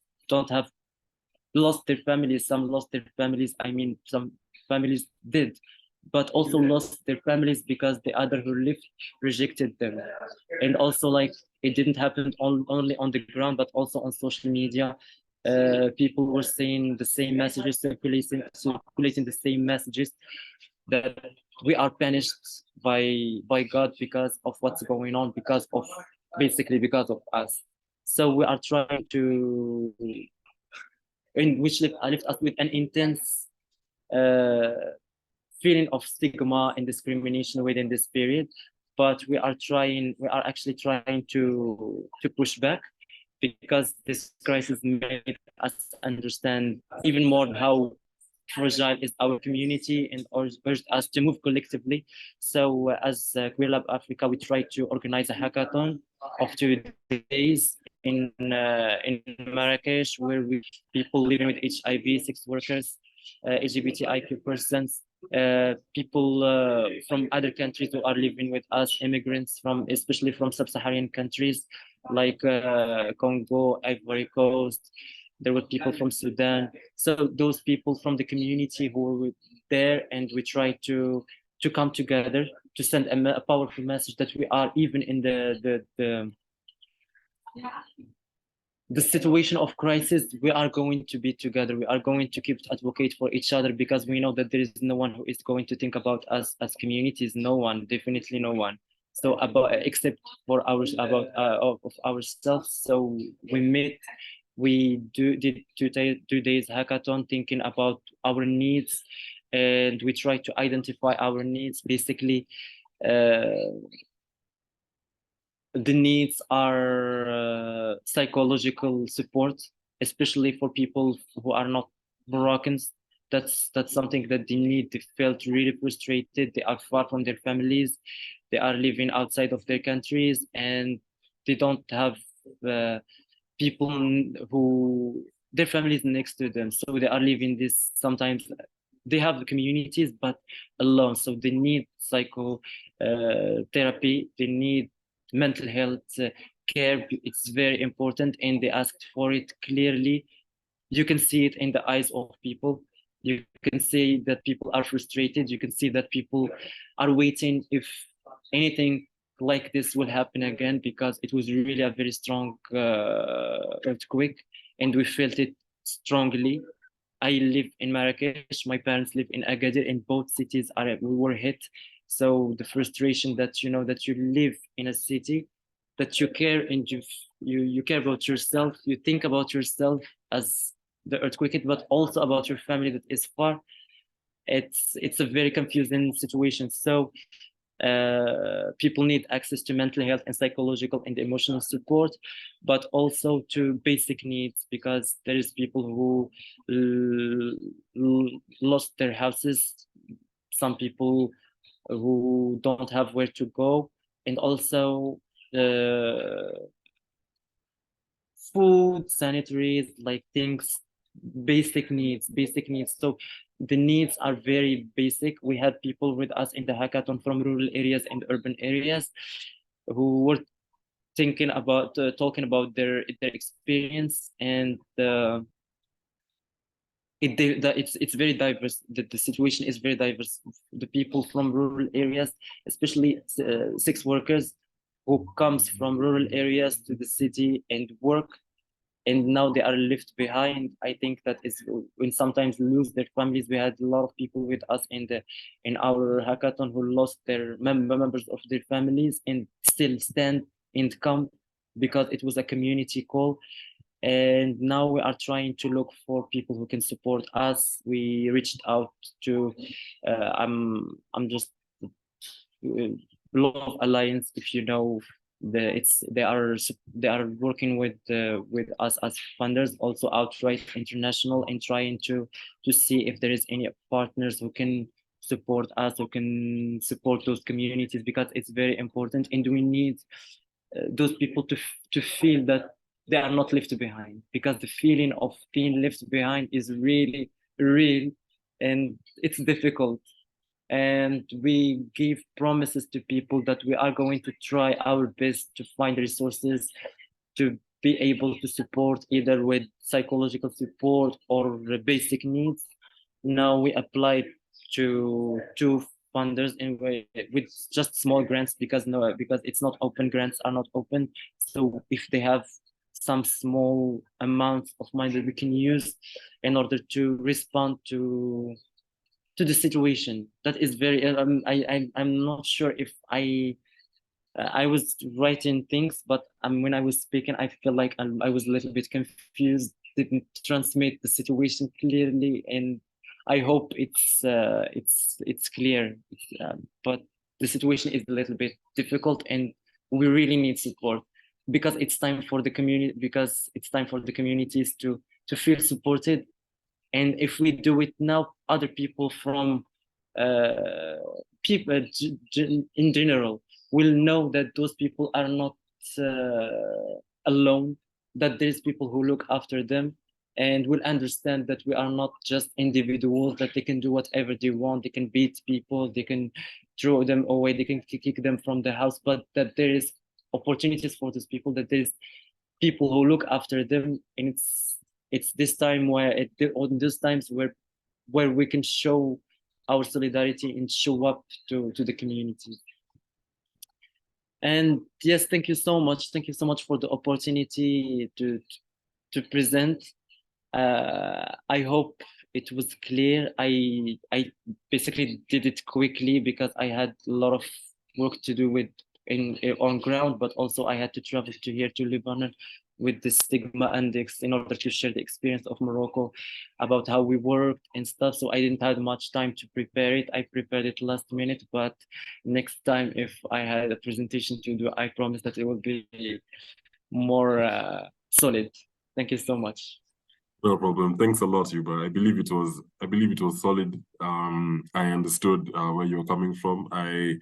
have lost their families. Some lost their families. I mean, some families did, but also lost their families because the other who lived rejected them. And also, like, it didn't happen only on the ground, but also on social media. People were saying the same messages, circulating the same messages, that we are punished by God because of what's going on, basically because of us. So we are trying to, which left us with an intense feeling of stigma and discrimination within this period. But we are actually trying to push back, because this crisis made us understand even more how fragile is our community, and urged us to move collectively. So as Queer Lab Africa, we try to organize a hackathon of 2 days in Marrakesh, where people living with HIV, sex workers, LGBTIQ persons, people from other countries who are living with us, immigrants especially from sub-Saharan countries like Congo, Ivory Coast. There were people from Sudan. So those people from the community who were there, and we try to come together to send a powerful message that we are, even in the situation of crisis, we are going to be together. We are going to keep advocate for each other, because we know that there is no one who is going to think about us as communities. No one, definitely no one. So except for of ourselves. So we did 2 days hackathon, thinking about our needs, and we try to identify our needs. Basically, the needs are psychological support, especially for people who are not Moroccans. That's something that they need. They felt really frustrated. They are far from their families. They are living outside of their countries, and they don't have people who their families next to them. So they are living this, sometimes they have communities but alone. So they need therapy. They need mental health care. It's very important, and they asked for it clearly. You can see it in the eyes of people. You can see that people are frustrated. You can see that people are waiting if anything like this will happen again, because it was really a very strong earthquake, and we felt it strongly. I live in Marrakesh. My parents live in Agadir. In both cities, we were hit. So the frustration that that you live in a city, that you care, and you care about yourself. You think about yourself as the earthquake hit, but also about your family that is far. It's a very confusing situation. So people need access to mental health and psychological and emotional support, but also to basic needs, because there is people who lost their houses, some people who don't have where to go, and also food, sanitaries, like things basic needs. So the needs are very basic. We had people with us in the hackathon from rural areas and urban areas who were talking about their experience, and it's very diverse. The situation is very diverse. The people from rural areas, especially sex workers who comes from rural areas to the city and work, and now they are left behind. I think that is when sometimes lose their families. We had a lot of people with us in our hackathon who lost their members of their families and still stand and come because it was a community call. And now we are trying to look for people who can support us. We reached out to I'm just Love Alliance, if you know. They are working with us as funders, also Outright International, and trying to see if there is any partners who can support us, who can support those communities, because it's very important, and we need those people to feel that they are not left behind, because the feeling of being left behind is really real and it's difficult. And we give promises to people that we are going to try our best to find resources to be able to support, either with psychological support or basic needs. Now we applied to two funders and with just small grants, because it's not open, grants are not open. So if they have some small amounts of money that we can use in order to respond to the situation, that is very I'm not sure if I was writing things, but when I was speaking, I feel like I was a little bit confused, didn't transmit the situation clearly, and I hope it's clear. But the situation is a little bit difficult, and we really need support, because it's time for the community, communities to feel supported. And if we do it now, other people from people in general will know that those people are not alone, that there's people who look after them, and will understand that we are not just individuals, that they can do whatever they want. They can beat people, they can throw them away, they can kick them from the house, but that there is opportunities for those people, that there's people who look after them. And it's this time on these times where we can show our solidarity and show up to the community. And yes, thank you so much for the opportunity to present. I hope it was clear. I basically did it quickly because I had a lot of work to do on ground, but also I had to travel to here to Lebanon with the Stigma Index in order to share the experience of Morocco about how we worked and stuff. So I didn't have much time to prepare it. I prepared it last minute, but next time if I had a presentation to do, I promise that it will be more solid. Thank you so much. No problem. Thanks a lot, Yuba. I believe it was solid. I understood where you're coming from. I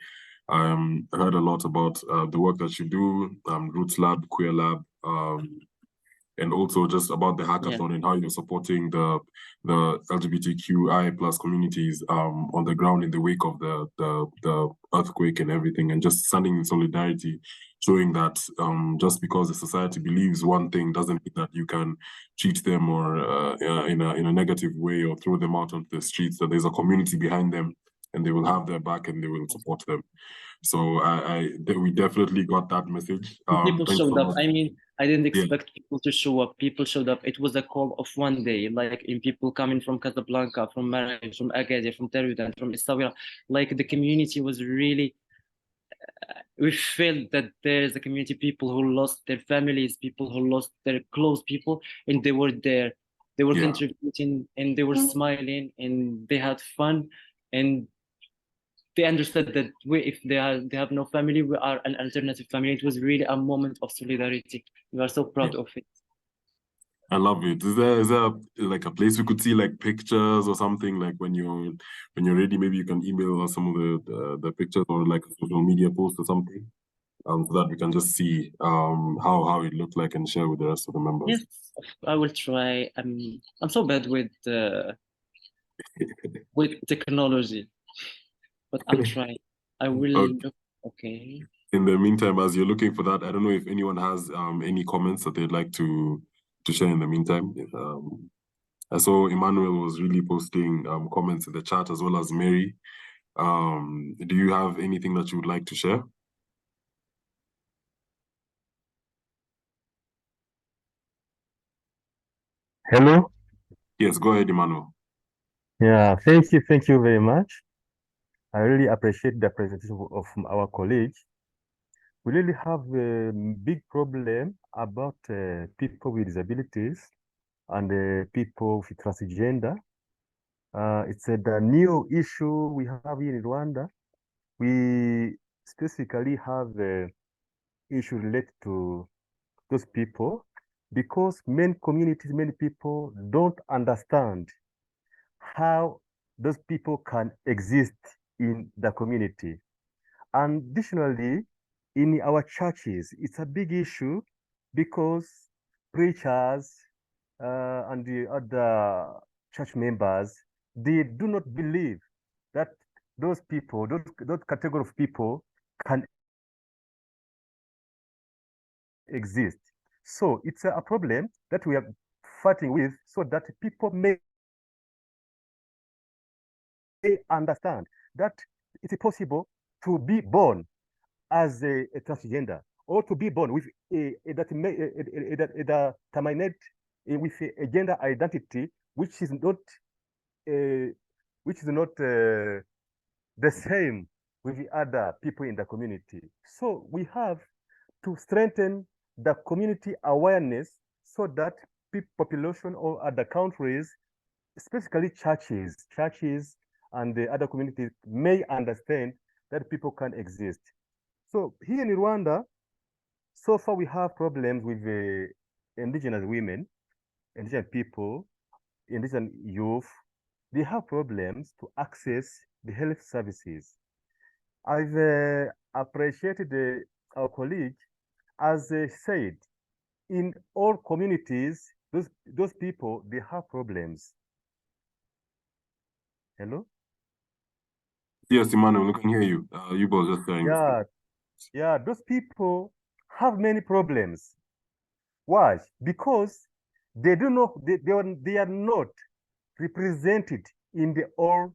heard a lot about the work that you do, Roots Lab, Queer Lab, and also just about the hackathon and how you're supporting the LGBTQI plus communities on the ground in the wake of the earthquake and everything, and just standing in solidarity, showing that just because the society believes one thing doesn't mean that you can treat them or in a negative way or throw them out onto the streets. That there's a community behind them, and they will have their back and they will support them. So we definitely got that message. People showed up. I mean, I didn't expect people to show up. People showed up. It was a call of one day, like in people coming from Casablanca, from Marrakech, from Agadir, from Teroudan, from Essaouira. Like the community was really, we felt that there's a community, people who lost their families, people who lost their close people, and they were there. They were contributing, and they were smiling, and they had fun, and they understood that if they have no family, we are an alternative family. It was really a moment of solidarity. We are so proud of it. I love it. Is there like a place we could see like pictures or something, like when you're ready? Maybe you can email us some of the pictures or like a social media post or something. so that we can just see how it looked like and share with the rest of the members? Yes, I will try. I'm so bad with technology, but I'm trying. I will. Okay. In the meantime, as you're looking for that, I don't know if anyone has any comments that they'd like to share in the meantime. I saw Emmanuel was really posting comments in the chat, as well as Mary. Do you have anything that you would like to share? Hello. Yes, go ahead, Emmanuel. Yeah, thank you very much. I really appreciate the presentation of our colleague. We really have a big problem about people with disabilities and people with transgender. It's the new issue we have here in Rwanda. We specifically have issue related to those people because many communities, many people don't understand how those people can exist in the community. And additionally, in our churches, it's a big issue because preachers and the other church members, they do not believe that those people, those category of people can exist. So it's a problem that we are fighting with so that people may understand that it's possible to be born as a transgender or to be born with that terminate with a gender identity which is not the same with the other people in the community. So we have to strengthen the community awareness so that population or other countries, especially churches and the other communities may understand that people can exist. So here in Rwanda, so far we have problems with indigenous women, indigenous people, indigenous youth. They have problems to access the health services. I've appreciated our colleague as said, in all communities, those people, they have problems. Hello? Yes, Emmanuel, we can hear you. You both just saying. Yeah, those people have many problems. Why? Because they do not, they are not represented in the all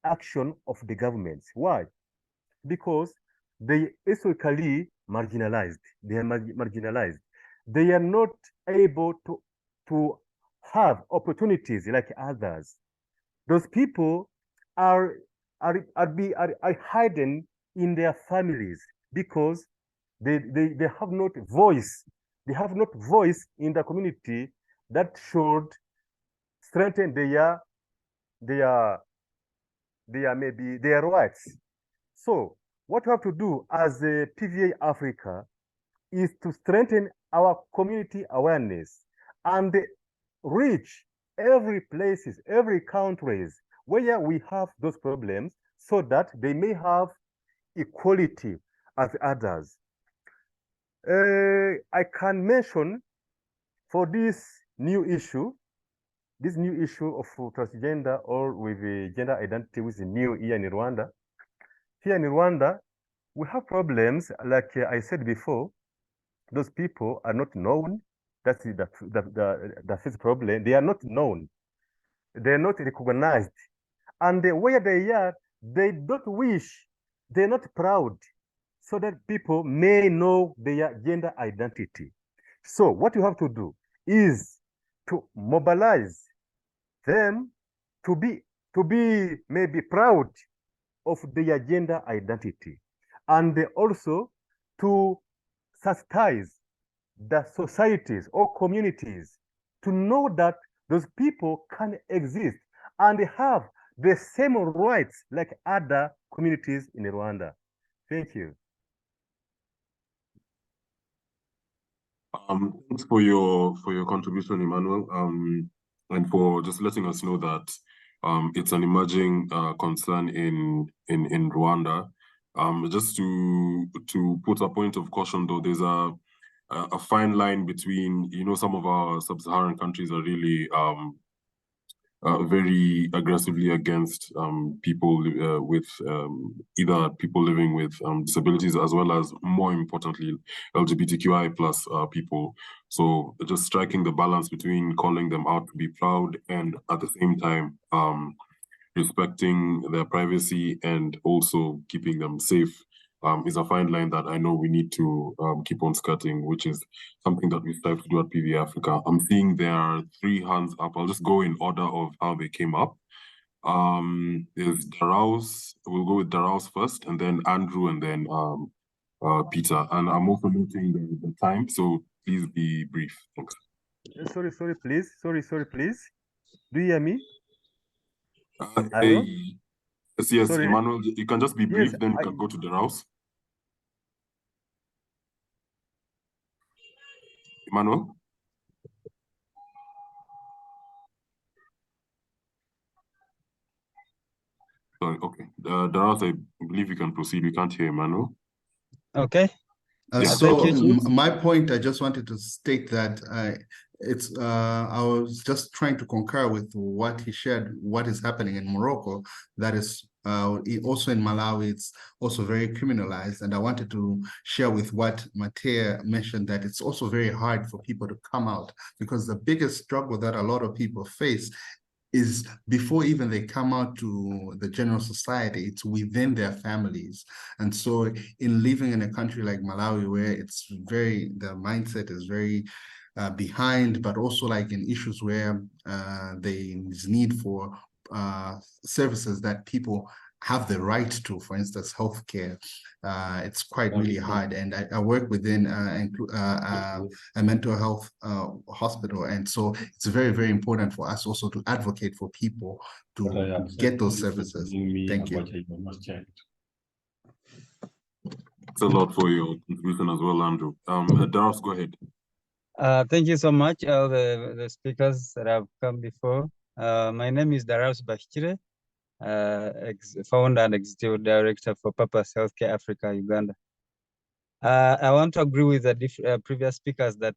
action of the government. Why? Because they historically marginalized. They are marginalized. They are not able to have opportunities like others. Those people are hidden in their families because they have not voice. They have not voice in the community that should strengthen their maybe their rights. So what we have to do as a PVA Africa is to strengthen our community awareness and reach every places, every countries where we have those problems so that they may have equality as others. I can mention for this new issue of transgender or with the gender identity with the new here in Rwanda. Here in Rwanda, we have problems, like I said before, those people are not known. That's the first problem. They are not known. They are not recognized. And where they are, they don't wish, they're not proud, so that people may know their gender identity. So what you have to do is to mobilize them to be maybe proud of their gender identity, and also to sensitize the societies or communities to know that those people can exist and have the same rights like other communities in Rwanda. Thank you. Thanks for your contribution, Emmanuel. And for just letting us know that it's an emerging concern in Rwanda. Just to put a point of caution though, there's a fine line between, some of our sub-Saharan countries are really very aggressively against people with either people living with disabilities, as well as, more importantly, LGBTQI plus people. So just striking the balance between calling them out to be proud and at the same time respecting their privacy and also keeping them safe is a fine line that I know we need to keep on skirting, which is something that we strive to do at PVA Africa. I'm seeing there are 3 hands up. I'll just go in order of how they came up. There's Daraus. We'll go with Daraus first, and then Andrew, and then Peter. And I'm also noting the time, so please be brief. Thanks. Sorry, please. Do you hear me? Yes, Sorry. Emmanuel, you can just be brief, Yes, then you can go to Daraus. Emmanuel? Sorry, okay. Daraus, I believe you can proceed. We can't hear Emmanuel. Okay. Yeah. So Thank you, my point, I just wanted to state that I was just trying to concur with what he shared, what is happening in Morocco, that is also in Malawi, it's also very criminalized. And I wanted to share with what Matea mentioned, that it's also very hard for people to come out, because the biggest struggle that a lot of people face is before even they come out to the general society, it's within their families. And so in living in a country like Malawi, where it's very, the mindset is very behind, but also like in issues where there is need for services that people have the right to, for instance, healthcare, it's quite really hard. And I work within a mental health hospital, and so it's very, very important for us also to advocate for people to get those services. Thank you. Thanks a lot for your contribution as well, Andrew. Daraus, go ahead. Thank you so much, all the speakers that have come before. My name is Daraus Bashire, founder and executive director for Purpose Healthcare Africa, Uganda. I want to agree with the previous speakers that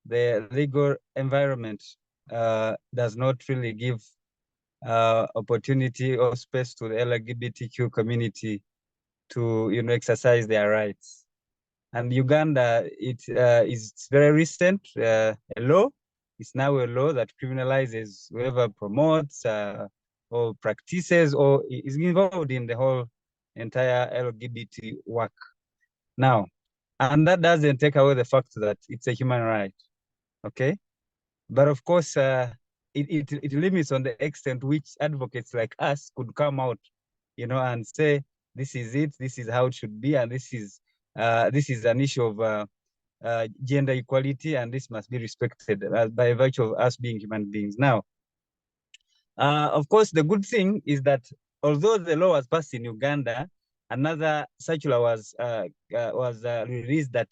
the legal environment does not really give opportunity or space to the LGBTQ community to exercise their rights. And Uganda, it's very recent, a law. It's now a law that criminalizes whoever promotes or practices or is involved in the whole entire LGBT work. Now, and that doesn't take away the fact that it's a human right, okay? But of course, it limits on the extent which advocates like us could come out, and say, this is it, this is how it should be, and this is an issue of gender equality, and this must be respected by virtue of us being human beings. Now, of course, the good thing is that although the law was passed in Uganda, another circular was released that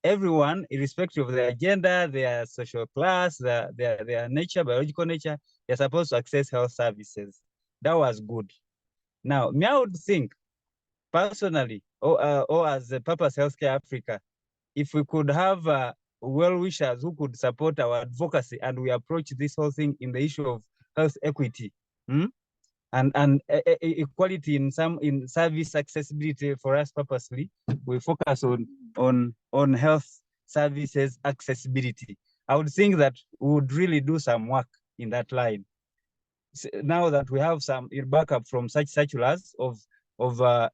everyone, irrespective of their gender, their social class, their nature, biological nature, they're supposed to access health services. That was good. Now, me, I would think personally, or as a Purpose Healthcare Africa, if we could have well-wishers who could support our advocacy, and we approach this whole thing in the issue of health equity, and equality in service accessibility for us purposely, we focus on health services accessibility. I would think that we would really do some work in that line. So now that we have some backup from such circulars of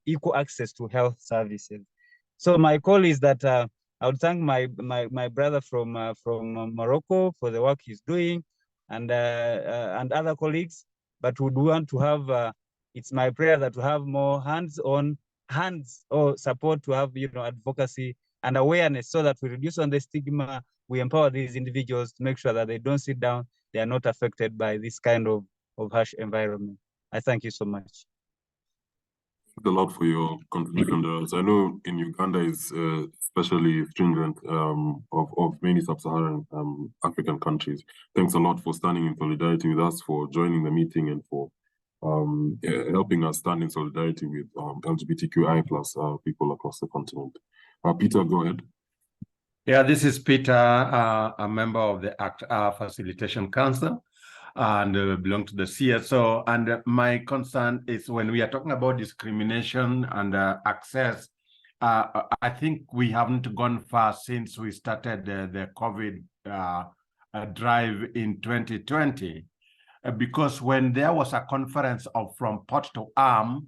equal access to health services. So my call is that I would thank my brother from Morocco for the work he's doing, and other colleagues. But we do want to have, it's my prayer that we have more hands or support to have advocacy and awareness, so that we reduce on the stigma, we empower these individuals to make sure that they don't sit down, they are not affected by this kind of harsh environment. I thank you so much. Thanks a lot for your contribution, Daraus. I know in Uganda is especially stringent of many sub-Saharan African countries. Thanks a lot for standing in solidarity with us, for joining the meeting, and for helping us stand in solidarity with LGBTQI plus people across the continent. Peter, go ahead. Yeah, this is Peter, a member of the ACT Facilitation Council, and belong to the CSO. And my concern is when we are talking about discrimination and access, I think we haven't gone far since we started the COVID drive in 2020. Because when there was a conference of From Pot to Arm,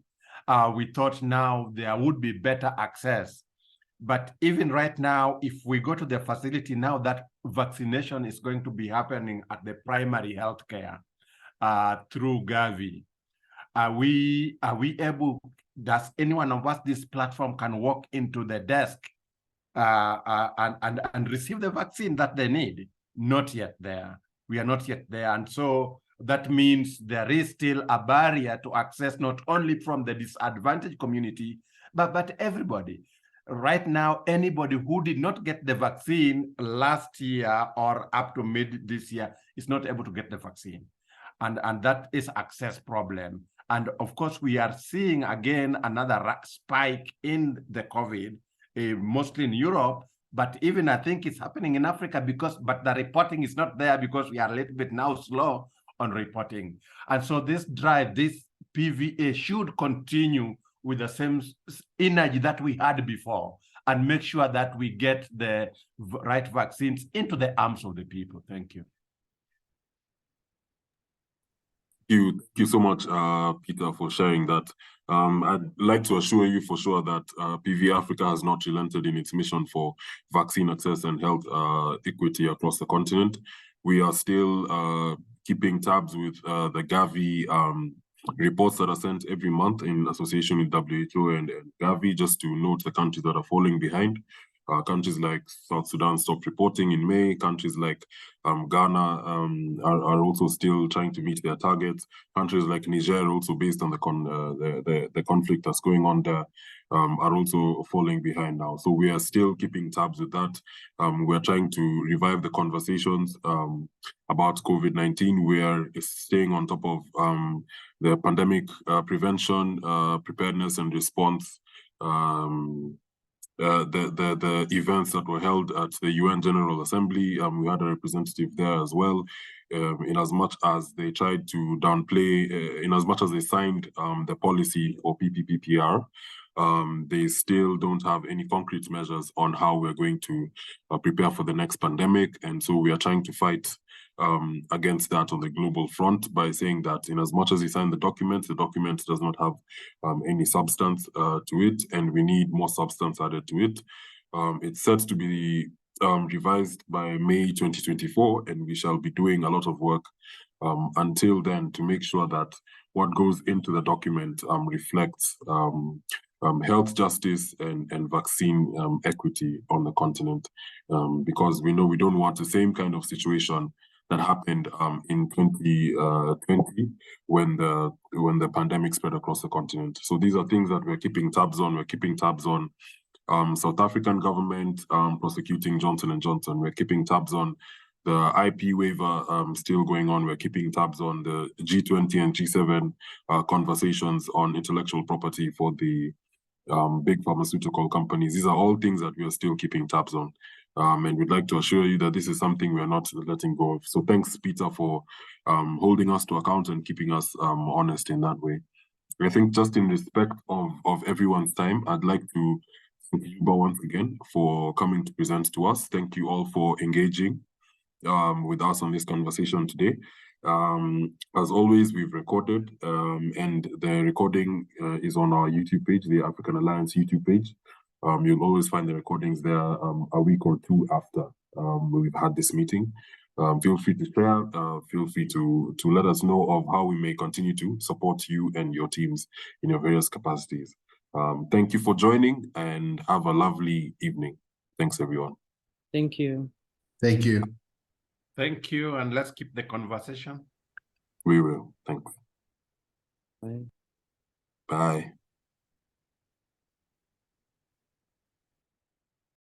we thought now there would be better access. But even right now, if we go to the facility now, that vaccination is going to be happening at the primary healthcare through Gavi. Are we able, does any one of us, this platform can walk into the desk and receive the vaccine that they need? Not yet there. We are not yet there. And so that means there is still a barrier to access, not only from the disadvantaged community, but everybody. Right now, anybody who did not get the vaccine last year or up to mid this year is not able to get the vaccine. And that is access problem. And of course, we are seeing again another spike in the COVID, mostly in Europe, but even I think it's happening in Africa but the reporting is not there because we are a little bit now slow on reporting. And so this drive, this PVA should continue with the same energy that we had before and make sure that we get the right vaccines into the arms of the people. Thank you. Thank you so much, Peter, for sharing that. I'd like to assure you for sure that PVA Africa has not relented in its mission for vaccine access and health equity across the continent. We are still keeping tabs with the Gavi reports that are sent every month in association with WHO and Gavi, just to note the countries that are falling behind. Countries like South Sudan stopped reporting in May. Countries like Ghana are also still trying to meet their targets. Countries like Niger, also based on the conflict that's going on there, are also falling behind now. So we are still keeping tabs with that. We're trying to revive the conversations about COVID-19. We are staying on top of the pandemic prevention, preparedness and response. The events that were held at the UN General Assembly, we had a representative there as well. In as much as they tried to downplay, in as much as they signed the policy for PPPPR, they still don't have any concrete measures on how we're going to prepare for the next pandemic. And so we are trying to fight against that on the global front by saying that in as much as you sign the document does not have any substance to it, and we need more substance added to it. It's set to be revised by May 2024, and we shall be doing a lot of work until then to make sure that what goes into the document reflects health justice and vaccine equity on the continent, because we know we don't want the same kind of situation that happened in 2020 when the pandemic spread across the continent. So these are things that we're keeping tabs on. We're keeping tabs on South African government prosecuting Johnson & Johnson. We're keeping tabs on the IP waiver still going on. We're keeping tabs on the G20 and G7 conversations on intellectual property for the big pharmaceutical companies. These are all things that we are still keeping tabs on. And we'd like to assure you that this is something we are not letting go of. So thanks, Peter, for holding us to account and keeping us honest in that way. I think just in respect of everyone's time, I'd like to thank you once again for coming to present to us. Thank you all for engaging with us on this conversation today. As always, we've recorded, and the recording is on our YouTube page, the African Alliance YouTube page. You'll always find the recordings there a week or two after we've had this meeting. Feel free to share, feel free to let us know of how we may continue to support you and your teams in your various capacities. Thank you for joining, and have a lovely evening. Thanks, everyone. Thank you. Thank you. Thank you, and let's keep the conversation. We will. Thanks. Bye. Bye.